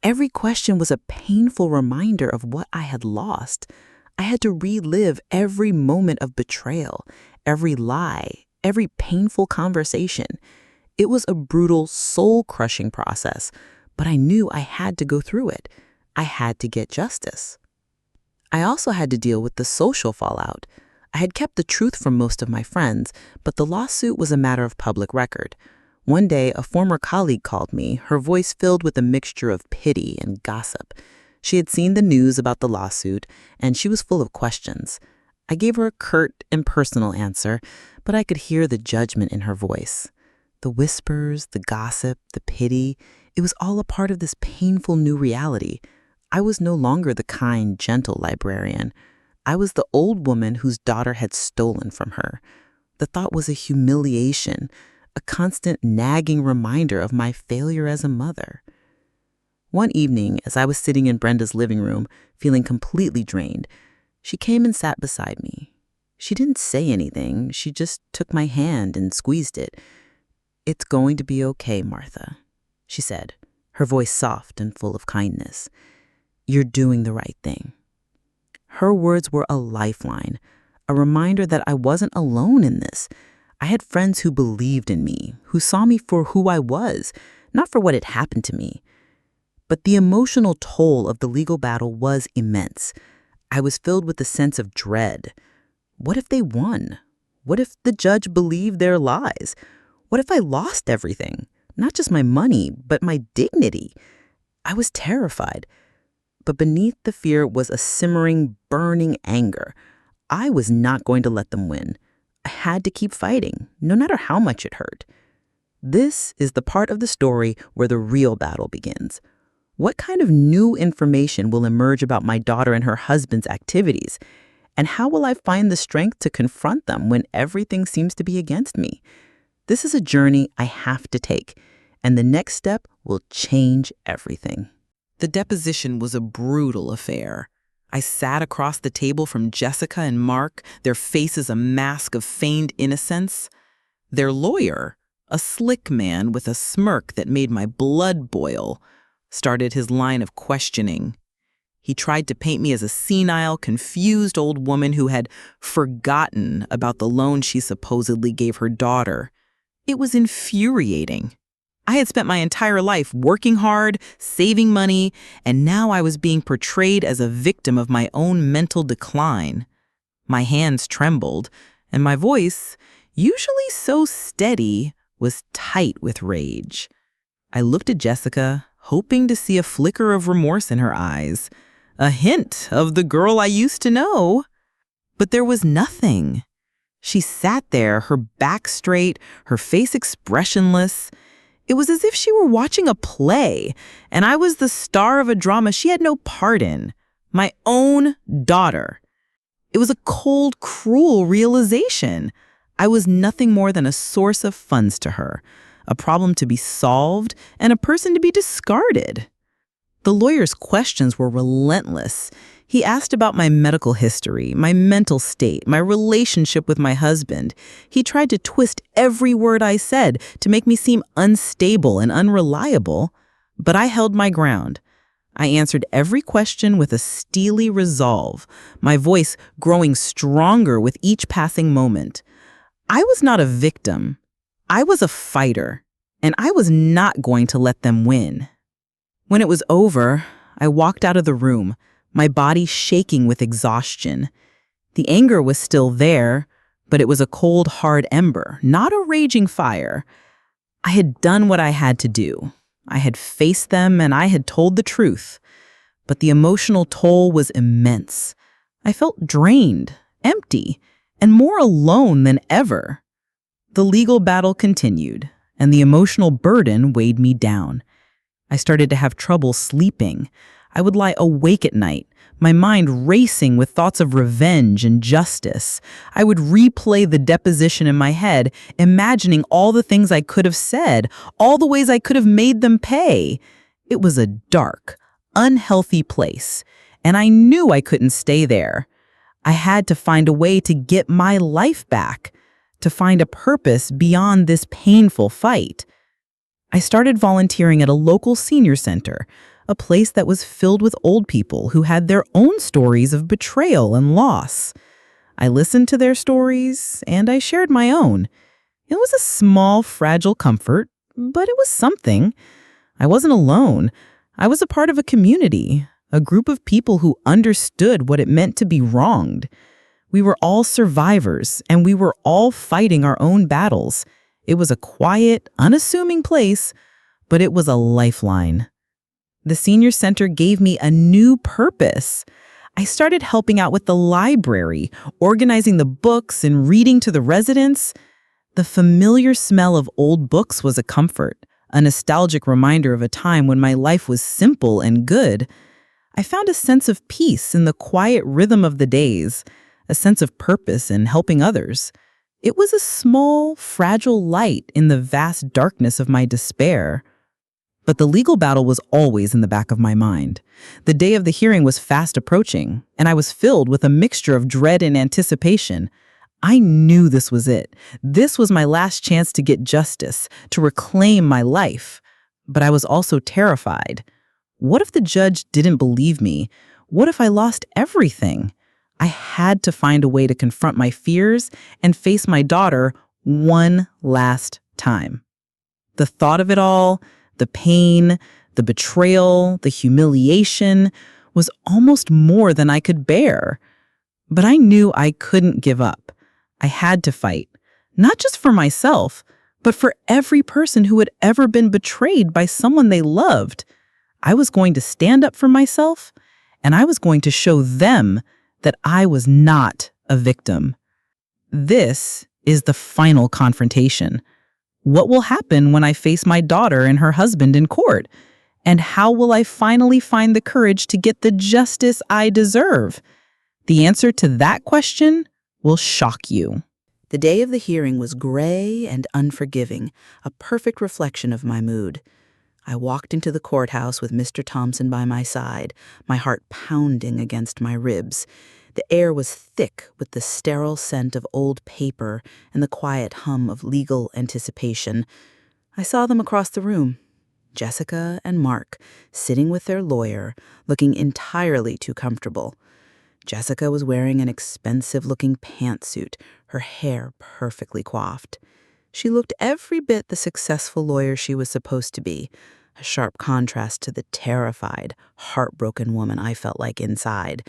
Every question was a painful reminder of what I had lost. I had to relive every moment of betrayal, every lie, every painful conversation. It was a brutal, soul-crushing process, but I knew I had to go through it. I had to get justice. I also had to deal with the social fallout. I had kept the truth from most of my friends, but the lawsuit was a matter of public record. One day, a former colleague called me, her voice filled with a mixture of pity and gossip. She had seen the news about the lawsuit, and she was full of questions. I gave her a curt, impersonal answer, but I could hear the judgment in her voice. The whispers, the gossip, the pity, it was all a part of this painful new reality. I was no longer the kind, gentle librarian. I was the old woman whose daughter had stolen from her. The thought was a humiliation, a constant nagging reminder of my failure as a mother. One evening, as I was sitting in Brenda's living room, feeling completely drained, she came and sat beside me. She didn't say anything. She just took my hand and squeezed it. "It's going to be okay, Martha," she said, her voice soft and full of kindness. "You're doing the right thing." Her words were a lifeline, a reminder that I wasn't alone in this. I had friends who believed in me, who saw me for who I was, not for what had happened to me. But the emotional toll of the legal battle was immense. I was filled with a sense of dread. What if they won? What if the judge believed their lies? What if I lost everything? Not just my money, but my dignity. I was terrified. But beneath the fear was a simmering, burning anger. I was not going to let them win. I had to keep fighting, no matter how much it hurt. This is the part of the story where the real battle begins. What kind of new information will emerge about my daughter and her husband's activities? And how will I find the strength to confront them when everything seems to be against me? This is a journey I have to take, and the next step will change everything. The deposition was a brutal affair. I sat across the table from Jessica and Mark, their faces a mask of feigned innocence. Their lawyer, a slick man with a smirk that made my blood boil, started his line of questioning. He tried to paint me as a senile, confused old woman who had forgotten about the loan she supposedly gave her daughter. It was infuriating. I had spent my entire life working hard, saving money, and now I was being portrayed as a victim of my own mental decline. My hands trembled, and my voice, usually so steady, was tight with rage. I looked at Jessica, hoping to see a flicker of remorse in her eyes, a hint of the girl I used to know. But there was nothing. She sat there, her back straight, her face expressionless. It was as if she were watching a play, and I was the star of a drama she had no part in. My own daughter. It was a cold, cruel realization. I was nothing more than a source of funds to her, a problem to be solved, and a person to be discarded. The lawyer's questions were relentless. He asked about my medical history, my mental state, my relationship with my husband. He tried to twist every word I said to make me seem unstable and unreliable, but I held my ground. I answered every question with a steely resolve, my voice growing stronger with each passing moment. I was not a victim. I was a fighter, and I was not going to let them win. When it was over, I walked out of the room, my body shaking with exhaustion. The anger was still there, but it was a cold, hard ember, not a raging fire. I had done what I had to do. I had faced them and I had told the truth. But the emotional toll was immense. I felt drained, empty, and more alone than ever. The legal battle continued, and the emotional burden weighed me down. I started to have trouble sleeping. I would lie awake at night, my mind racing with thoughts of revenge and justice. I would replay the deposition in my head, imagining all the things I could have said, all the ways I could have made them pay. It was a dark, unhealthy place, and I knew I couldn't stay there. I had to find a way to get my life back, to find a purpose beyond this painful fight. I started volunteering at a local senior center, a place that was filled with old people who had their own stories of betrayal and loss. I listened to their stories, and I shared my own. It was a small, fragile comfort, but it was something. I wasn't alone. I was a part of a community, a group of people who understood what it meant to be wronged. We were all survivors, and we were all fighting our own battles. It was a quiet, unassuming place, but it was a lifeline. The senior center gave me a new purpose. I started helping out with the library, organizing the books and reading to the residents. The familiar smell of old books was a comfort, a nostalgic reminder of a time when my life was simple and good. I found a sense of peace in the quiet rhythm of the days, a sense of purpose in helping others. It was a small, fragile light in the vast darkness of my despair. But the legal battle was always in the back of my mind. The day of the hearing was fast approaching, and I was filled with a mixture of dread and anticipation. I knew this was it. This was my last chance to get justice, to reclaim my life. But I was also terrified. What if the judge didn't believe me? What if I lost everything? I had to find a way to confront my fears and face my daughter one last time. The thought of it all, the pain, the betrayal, the humiliation, was almost more than I could bear. But I knew I couldn't give up. I had to fight, not just for myself, but for every person who had ever been betrayed by someone they loved. I was going to stand up for myself, and I was going to show them that I was not a victim. This is the final confrontation. What will happen when I face my daughter and her husband in court? And how will I finally find the courage to get the justice I deserve? The answer to that question will shock you. The day of the hearing was gray and unforgiving, a perfect reflection of my mood. I walked into the courthouse with Mr. Thompson by my side, my heart pounding against my ribs. The air was thick with the sterile scent of old paper and the quiet hum of legal anticipation. I saw them across the room. Jessica and Mark, sitting with their lawyer, looking entirely too comfortable. Jessica was wearing an expensive-looking pantsuit, her hair perfectly coiffed. She looked every bit the successful lawyer she was supposed to be, a sharp contrast to the terrified, heartbroken woman I felt like inside.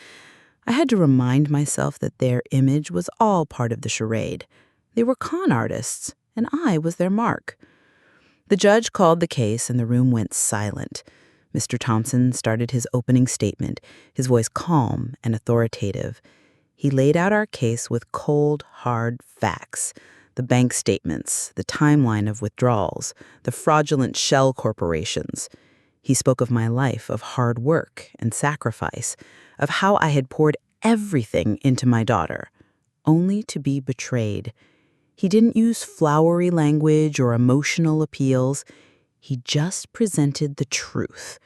I had to remind myself that their image was all part of the charade. They were con artists, and I was their mark. The judge called the case, and the room went silent. Mr. Thompson started his opening statement, his voice calm and authoritative. He laid out our case with cold, hard facts: the bank statements, the timeline of withdrawals, the fraudulent shell corporations. He spoke of my life of hard work and sacrifice, of how I had poured everything into my daughter, only to be betrayed. He didn't use flowery language or emotional appeals. He just presented the truth,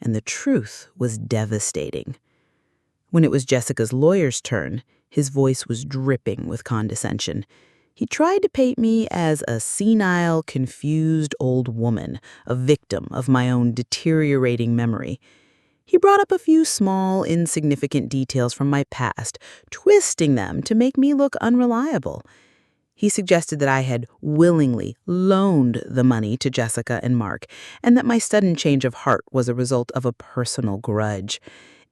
and the truth was devastating. When it was Jessica's lawyer's turn, his voice was dripping with condescension. He tried to paint me as a senile, confused old woman, a victim of my own deteriorating memory. He brought up a few small, insignificant details from my past, twisting them to make me look unreliable. He suggested that I had willingly loaned the money to Jessica and Mark, and that my sudden change of heart was a result of a personal grudge.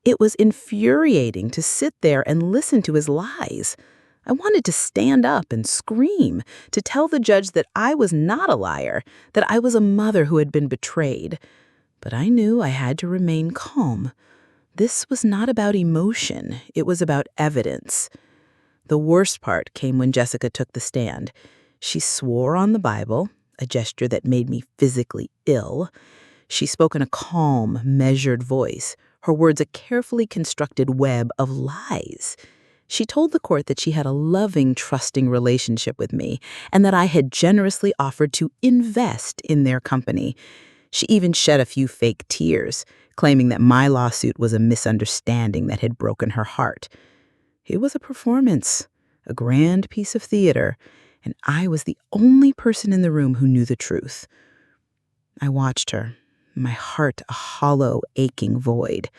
It was infuriating to sit there and listen to his lies. I wanted to stand up and scream, to tell the judge that I was not a liar, that I was a mother who had been betrayed. But I knew I had to remain calm. This was not about emotion, it was about evidence. The worst part came when Jessica took the stand. She swore on the Bible, a gesture that made me physically ill. She spoke in a calm, measured voice, her words a carefully constructed web of lies. She told the court that she had a loving, trusting relationship with me, and that I had generously offered to invest in their company. She even shed a few fake tears, claiming that my lawsuit was a misunderstanding that had broken her heart. It was a performance, a grand piece of theater, and I was the only person in the room who knew the truth. I watched her, my heart a hollow, aching void.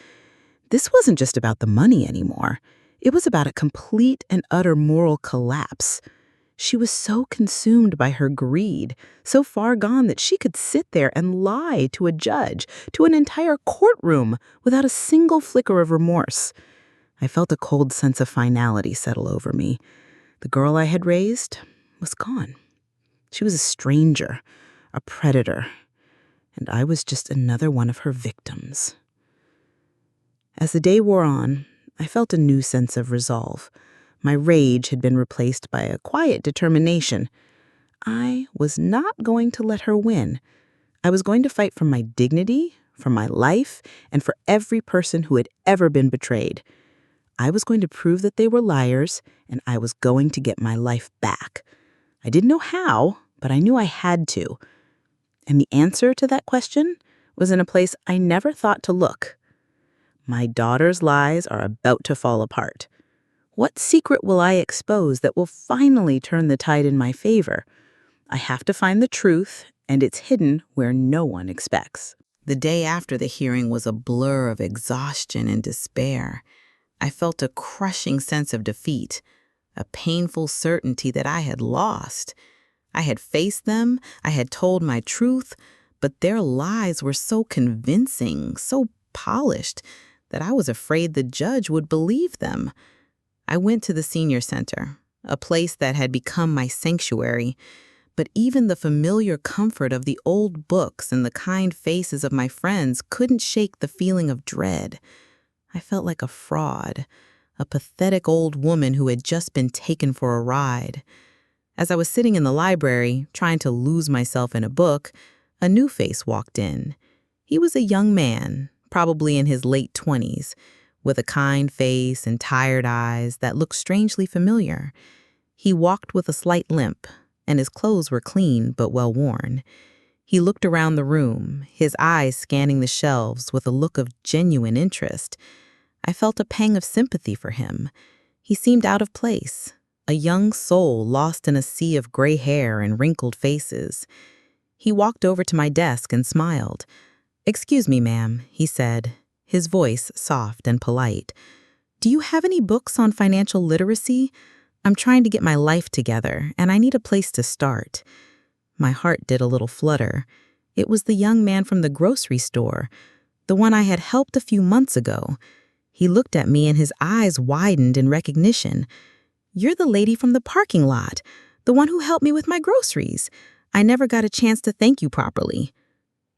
This wasn't just about the money anymore. It was about a complete and utter moral collapse. She was so consumed by her greed, so far gone that she could sit there and lie to a judge, to an entire courtroom, without a single flicker of remorse. I felt a cold sense of finality settle over me. The girl I had raised was gone. She was a stranger, a predator, and I was just another one of her victims. As the day wore on, I felt a new sense of resolve. My rage had been replaced by a quiet determination. I was not going to let her win. I was going to fight for my dignity, for my life, and for every person who had ever been betrayed. I was going to prove that they were liars, and I was going to get my life back. I didn't know how, but I knew I had to. And the answer to that question was in a place I never thought to look. My daughter's lies are about to fall apart. What secret will I expose that will finally turn the tide in my favor? I have to find the truth, and it's hidden where no one expects. The day after the hearing was a blur of exhaustion and despair. I felt a crushing sense of defeat, a painful certainty that I had lost. I had faced them, I had told my truth, but their lies were so convincing, so polished, that I was afraid the judge would believe them. I went to the senior center, a place that had become my sanctuary, but even the familiar comfort of the old books and the kind faces of my friends couldn't shake the feeling of dread. I felt like a fraud, a pathetic old woman who had just been taken for a ride. As I was sitting in the library, trying to lose myself in a book, a new face walked in. He was a young man, probably in his late 20s, with a kind face and tired eyes that looked strangely familiar. He walked with a slight limp, and his clothes were clean but well worn. He looked around the room, his eyes scanning the shelves with a look of genuine interest. I felt a pang of sympathy for him. He seemed out of place, a young soul lost in a sea of gray hair and wrinkled faces. He walked over to my desk and smiled. "Excuse me, ma'am," he said, his voice soft and polite. "Do you have any books on financial literacy? I'm trying to get my life together, and I need a place to start." My heart did a little flutter. It was the young man from the grocery store, the one I had helped a few months ago. He looked at me and his eyes widened in recognition. "You're the lady from the parking lot, the one who helped me with my groceries. I never got a chance to thank you properly."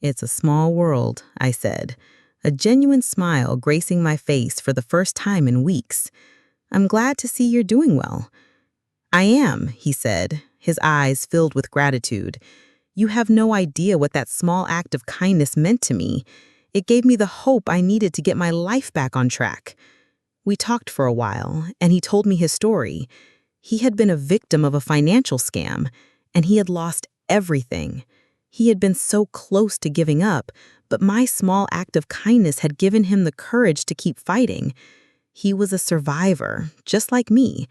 "It's a small world," I said, a genuine smile gracing my face for the first time in weeks. "I'm glad to see you're doing well." "I am," he said, his eyes filled with gratitude. "You have no idea what that small act of kindness meant to me. It gave me the hope I needed to get my life back on track." We talked for a while, and he told me his story. He had been a victim of a financial scam, and he had lost everything. He had been so close to giving up, but my small act of kindness had given him the courage to keep fighting. He was a survivor, just like me.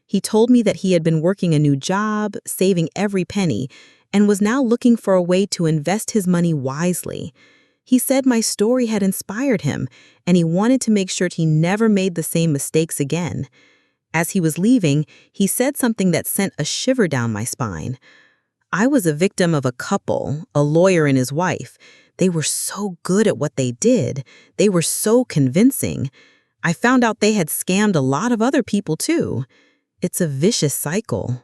He told me that he had been working a new job, saving every penny, and was now looking for a way to invest his money wisely. He said my story had inspired him, and he wanted to make sure he never made the same mistakes again. As he was leaving, he said something that sent a shiver down my spine. "I was a victim of a couple, a lawyer and his wife. They were so good at what they did. They were so convincing. I found out they had scammed a lot of other people too. It's a vicious cycle."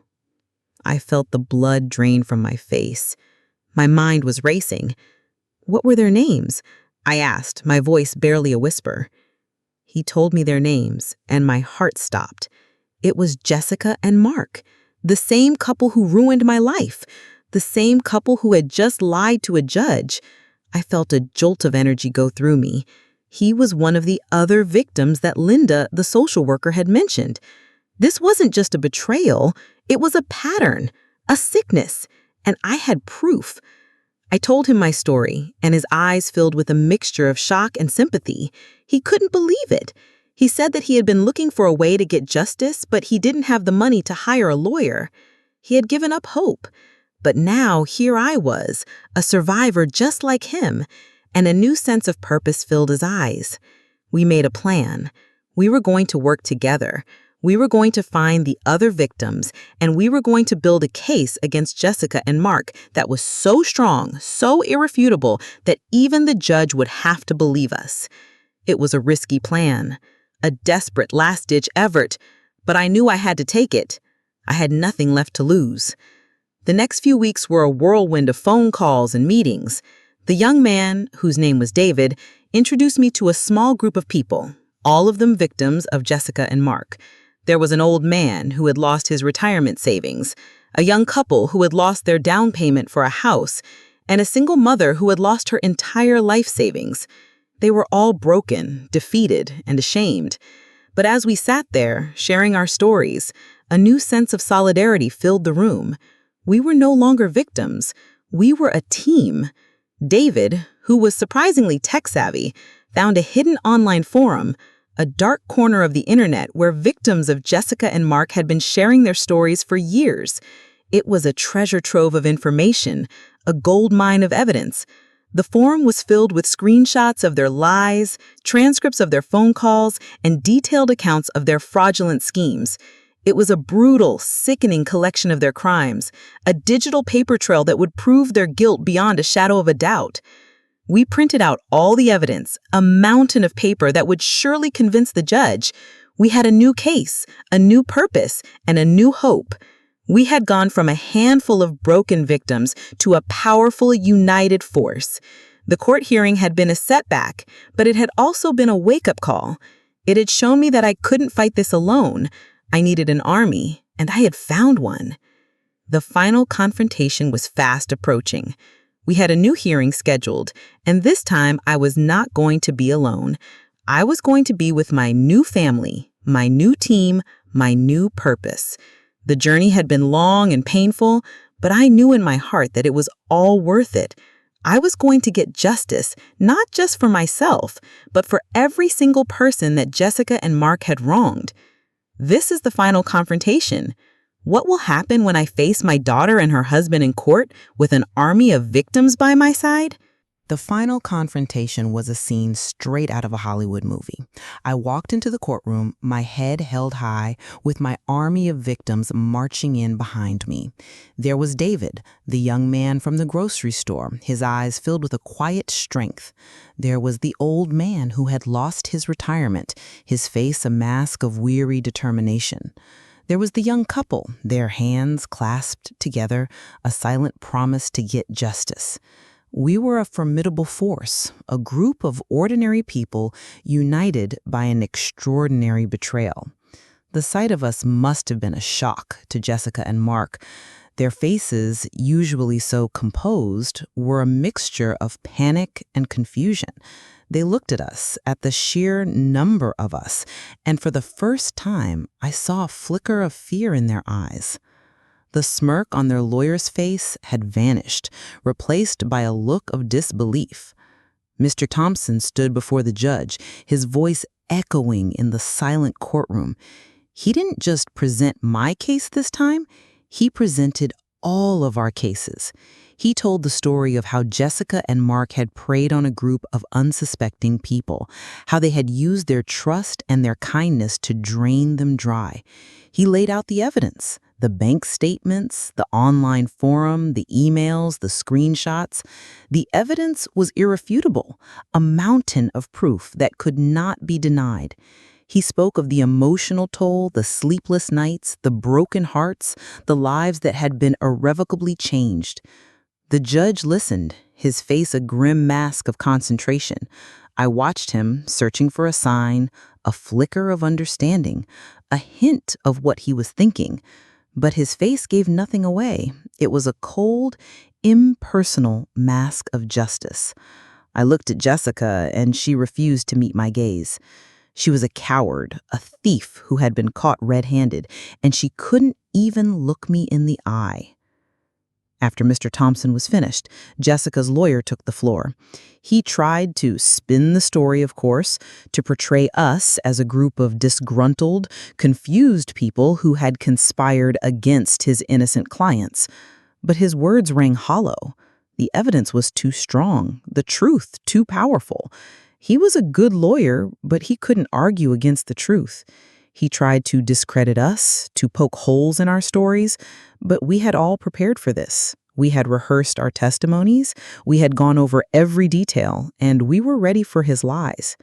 I felt the blood drain from my face. My mind was racing. "What were their names?" I asked, my voice barely a whisper. He told me their names, and my heart stopped. It was Jessica and Mark, the same couple who ruined my life, the same couple who had just lied to a judge. I felt a jolt of energy go through me. He was one of the other victims that Linda, the social worker, had mentioned. This wasn't just a betrayal, it was a pattern, a sickness, and I had proof. I told him my story, and his eyes filled with a mixture of shock and sympathy. He couldn't believe it. He said that he had been looking for a way to get justice, but he didn't have the money to hire a lawyer. He had given up hope. But now here I was, a survivor just like him, and a new sense of purpose filled his eyes. We made a plan. We were going to work together. We were going to find the other victims, and we were going to build a case against Jessica and Mark that was so strong, so irrefutable, that even the judge would have to believe us. It was a risky plan, a desperate last-ditch effort, but I knew I had to take it. I had nothing left to lose. The next few weeks were a whirlwind of phone calls and meetings. The young man, whose name was David, introduced me to a small group of people, all of them victims of Jessica and Mark. There was an old man who had lost his retirement savings, a young couple who had lost their down payment for a house, and a single mother who had lost her entire life savings. They were all broken, defeated, and ashamed. But as we sat there, sharing our stories, a new sense of solidarity filled the room. We were no longer victims. We were a team. David, who was surprisingly tech-savvy, found a hidden online forum, a dark corner of the internet where victims of Jessica and Mark had been sharing their stories for years. It was a treasure trove of information, a gold mine of evidence. The forum was filled with screenshots of their lies, transcripts of their phone calls, and detailed accounts of their fraudulent schemes. It was a brutal, sickening collection of their crimes, a digital paper trail that would prove their guilt beyond a shadow of a doubt. We printed out all the evidence, a mountain of paper that would surely convince the judge. We had a new case, a new purpose, and a new hope. We had gone from a handful of broken victims to a powerful, united force. The court hearing had been a setback, but it had also been a wake-up call. It had shown me that I couldn't fight this alone. I needed an army, and I had found one. The final confrontation was fast approaching. We had a new hearing scheduled, and this time I was not going to be alone. I was going to be with my new family, my new team, my new purpose. The journey had been long and painful, but I knew in my heart that it was all worth it. I was going to get justice, not just for myself, but for every single person that Jessica and Mark had wronged. This is the final confrontation. What will happen when I face my daughter and her husband in court with an army of victims by my side? The final confrontation was a scene straight out of a Hollywood movie. I walked into the courtroom, my head held high, with my army of victims marching in behind me. There was David, the young man from the grocery store, his eyes filled with a quiet strength. There was the old man who had lost his retirement, his face a mask of weary determination. There was the young couple, their hands clasped together, a silent promise to get justice. We were a formidable force, a group of ordinary people united by an extraordinary betrayal. The sight of us must have been a shock to Jessica and Mark. Their faces, usually so composed, were a mixture of panic and confusion. They looked at us, at the sheer number of us, and for the first time, I saw a flicker of fear in their eyes. The smirk on their lawyer's face had vanished, replaced by a look of disbelief. Mr. Thompson stood before the judge, his voice echoing in the silent courtroom. He didn't just present my case this time, he presented all of our cases. He told the story of how Jessica and Mark had preyed on a group of unsuspecting people, how they had used their trust and their kindness to drain them dry. He laid out the evidence. The bank statements, the online forum, the emails, the screenshots. The evidence was irrefutable, a mountain of proof that could not be denied. He spoke of the emotional toll, the sleepless nights, the broken hearts, the lives that had been irrevocably changed. The judge listened, his face a grim mask of concentration. I watched him, searching for a sign, a flicker of understanding, a hint of what he was thinking. But his face gave nothing away. It was a cold, impersonal mask of justice. I looked at Jessica, and she refused to meet my gaze. She was a coward, a thief who had been caught red-handed, and she couldn't even look me in the eye. After Mr. Thompson was finished, Jessica's lawyer took the floor. He tried to spin the story, of course, to portray us as a group of disgruntled, confused people who had conspired against his innocent clients. But his words rang hollow. The evidence was too strong, the truth too powerful. He was a good lawyer, but he couldn't argue against the truth. He tried to discredit us, to poke holes in our stories, but we had all prepared for this. We had rehearsed our testimonies, we had gone over every detail, and we were ready for his lies.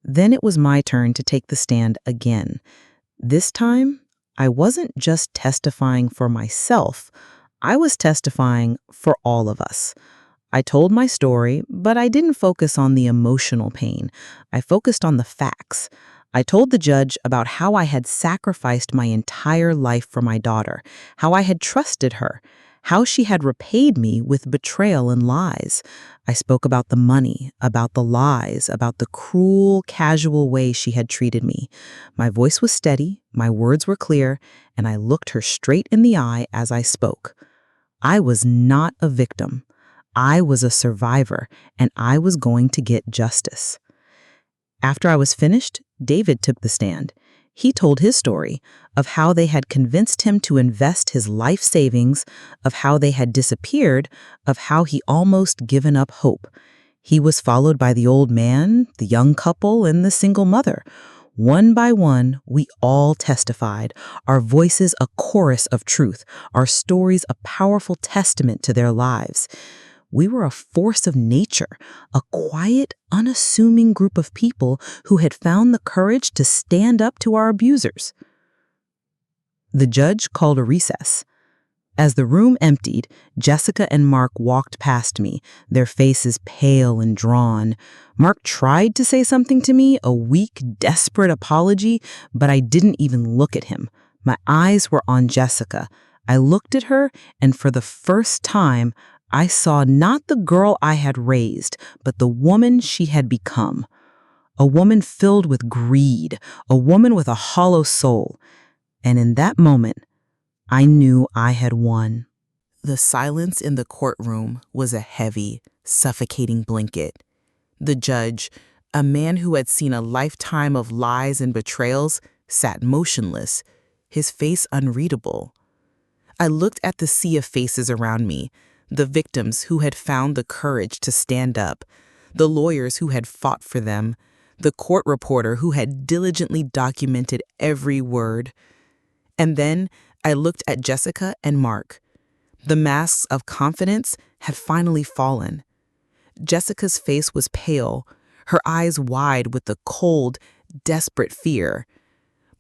Then it was my turn to take the stand again. This time, I wasn't just testifying for myself, I was testifying for all of us. I told my story, but I didn't focus on the emotional pain. I focused on the facts. I told the judge about how I had sacrificed my entire life for my daughter, how I had trusted her, how she had repaid me with betrayal and lies. I spoke about the money, about the lies, about the cruel, casual way she had treated me. My voice was steady, my words were clear, and I looked her straight in the eye as I spoke. I was not a victim. I was a survivor, and I was going to get justice. After I was finished, David took the stand. He told his story of how they had convinced him to invest his life savings, of how they had disappeared, of how he almost given up hope. He was followed by the old man, the young couple, and the single mother. One by one, we all testified, our voices a chorus of truth, our stories a powerful testament to their lives. We were a force of nature, a quiet, unassuming group of people who had found the courage to stand up to our abusers. The judge called a recess. As the room emptied, Jessica and Mark walked past me, their faces pale and drawn. Mark tried to say something to me, a weak, desperate apology, but I didn't even look at him. My eyes were on Jessica. I looked at her, and for the first time, I saw not the girl I had raised, but the woman she had become. A woman filled with greed, a woman with a hollow soul. And in that moment, I knew I had won. The silence in the courtroom was a heavy, suffocating blanket. The judge, a man who had seen a lifetime of lies and betrayals, sat motionless, his face unreadable. I looked at the sea of faces around me, the victims who had found the courage to stand up, the lawyers who had fought for them, the court reporter who had diligently documented every word. And then I looked at Jessica and Mark. The masks of confidence had finally fallen. Jessica's face was pale, her eyes wide with the cold, desperate fear.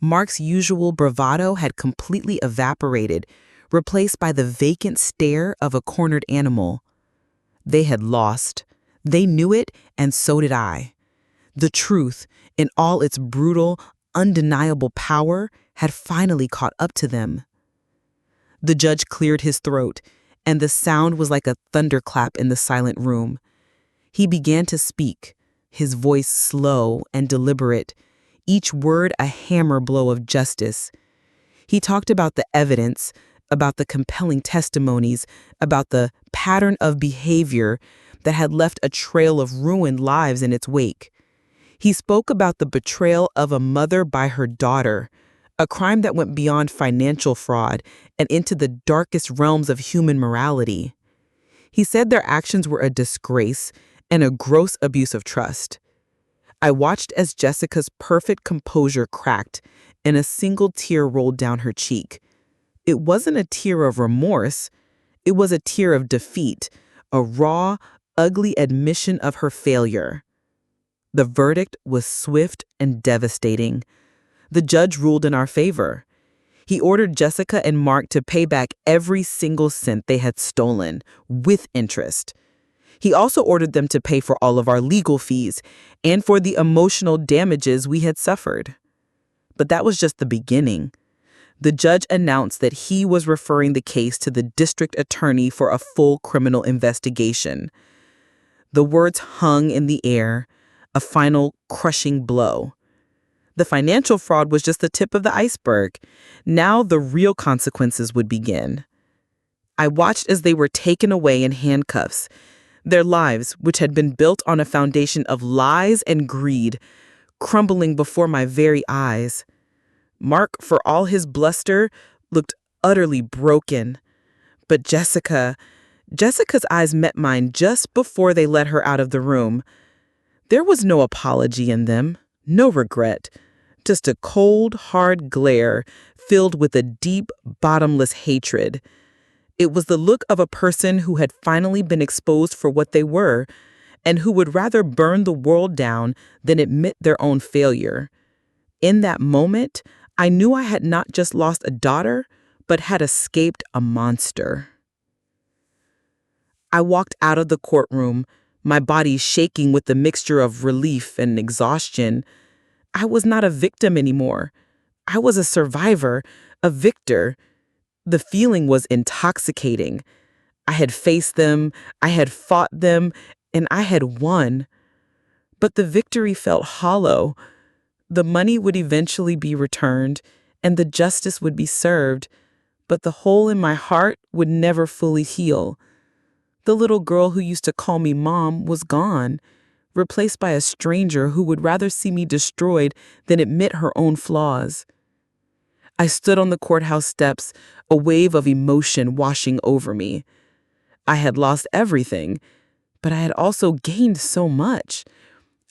Mark's usual bravado had completely evaporated, replaced by the vacant stare of a cornered animal. They had lost. They knew it, and so did I. The truth, in all its brutal, undeniable power, had finally caught up to them. The judge cleared his throat, and the sound was like a thunderclap in the silent room. He began to speak, his voice slow and deliberate, each word a hammer blow of justice. He talked about the evidence, about the compelling testimonies, about the pattern of behavior that had left a trail of ruined lives in its wake. He spoke about the betrayal of a mother by her daughter, a crime that went beyond financial fraud and into the darkest realms of human morality. He said their actions were a disgrace and a gross abuse of trust. I watched as Jessica's perfect composure cracked and a single tear rolled down her cheek. It wasn't a tear of remorse. It was a tear of defeat, a raw, ugly admission of her failure. The verdict was swift and devastating. The judge ruled in our favor. He ordered Jessica and Mark to pay back every single cent they had stolen, with interest. He also ordered them to pay for all of our legal fees and for the emotional damages we had suffered. But that was just the beginning. The judge announced that he was referring the case to the district attorney for a full criminal investigation. The words hung in the air, a final crushing blow. The financial fraud was just the tip of the iceberg. Now the real consequences would begin. I watched as they were taken away in handcuffs, their lives, which had been built on a foundation of lies and greed, crumbling before my very eyes. Mark, for all his bluster, looked utterly broken. But Jessica's eyes met mine just before they let her out of the room. There was no apology in them, no regret, just a cold, hard glare filled with a deep, bottomless hatred. It was the look of a person who had finally been exposed for what they were, and who would rather burn the world down than admit their own failure. In that moment, I knew I had not just lost a daughter, but had escaped a monster. I walked out of the courtroom, my body shaking with the mixture of relief and exhaustion. I was not a victim anymore. I was a survivor, a victor. The feeling was intoxicating. I had faced them, I had fought them, and I had won. But the victory felt hollow. The money would eventually be returned, and the justice would be served, but the hole in my heart would never fully heal. The little girl who used to call me mom was gone, replaced by a stranger who would rather see me destroyed than admit her own flaws. I stood on the courthouse steps, a wave of emotion washing over me. I had lost everything, but I had also gained so much.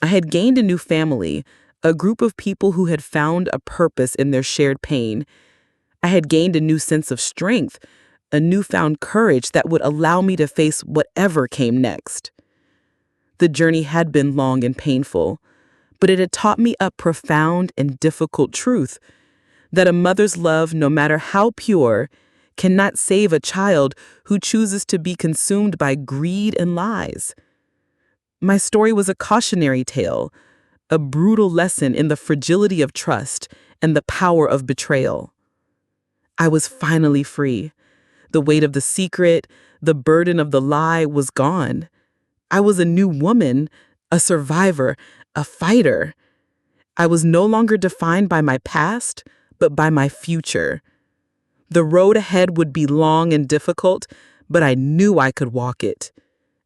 I had gained a new family, a group of people who had found a purpose in their shared pain. I had gained a new sense of strength, a newfound courage that would allow me to face whatever came next. The journey had been long and painful, but it had taught me a profound and difficult truth, that a mother's love, no matter how pure, cannot save a child who chooses to be consumed by greed and lies. My story was a cautionary tale, a brutal lesson in the fragility of trust and the power of betrayal. I was finally free. The weight of the secret, the burden of the lie was gone. I was a new woman, a survivor, a fighter. I was no longer defined by my past, but by my future. The road ahead would be long and difficult, but I knew I could walk it.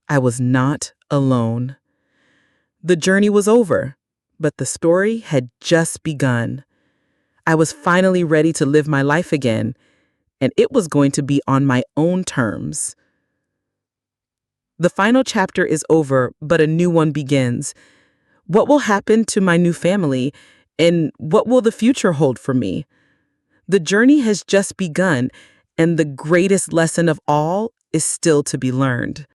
I was not alone. The journey was over, but the story had just begun. I was finally ready to live my life again, and it was going to be on my own terms. The final chapter is over, but a new one begins. What will happen to my new family, and what will the future hold for me? The journey has just begun, and the greatest lesson of all is still to be learned.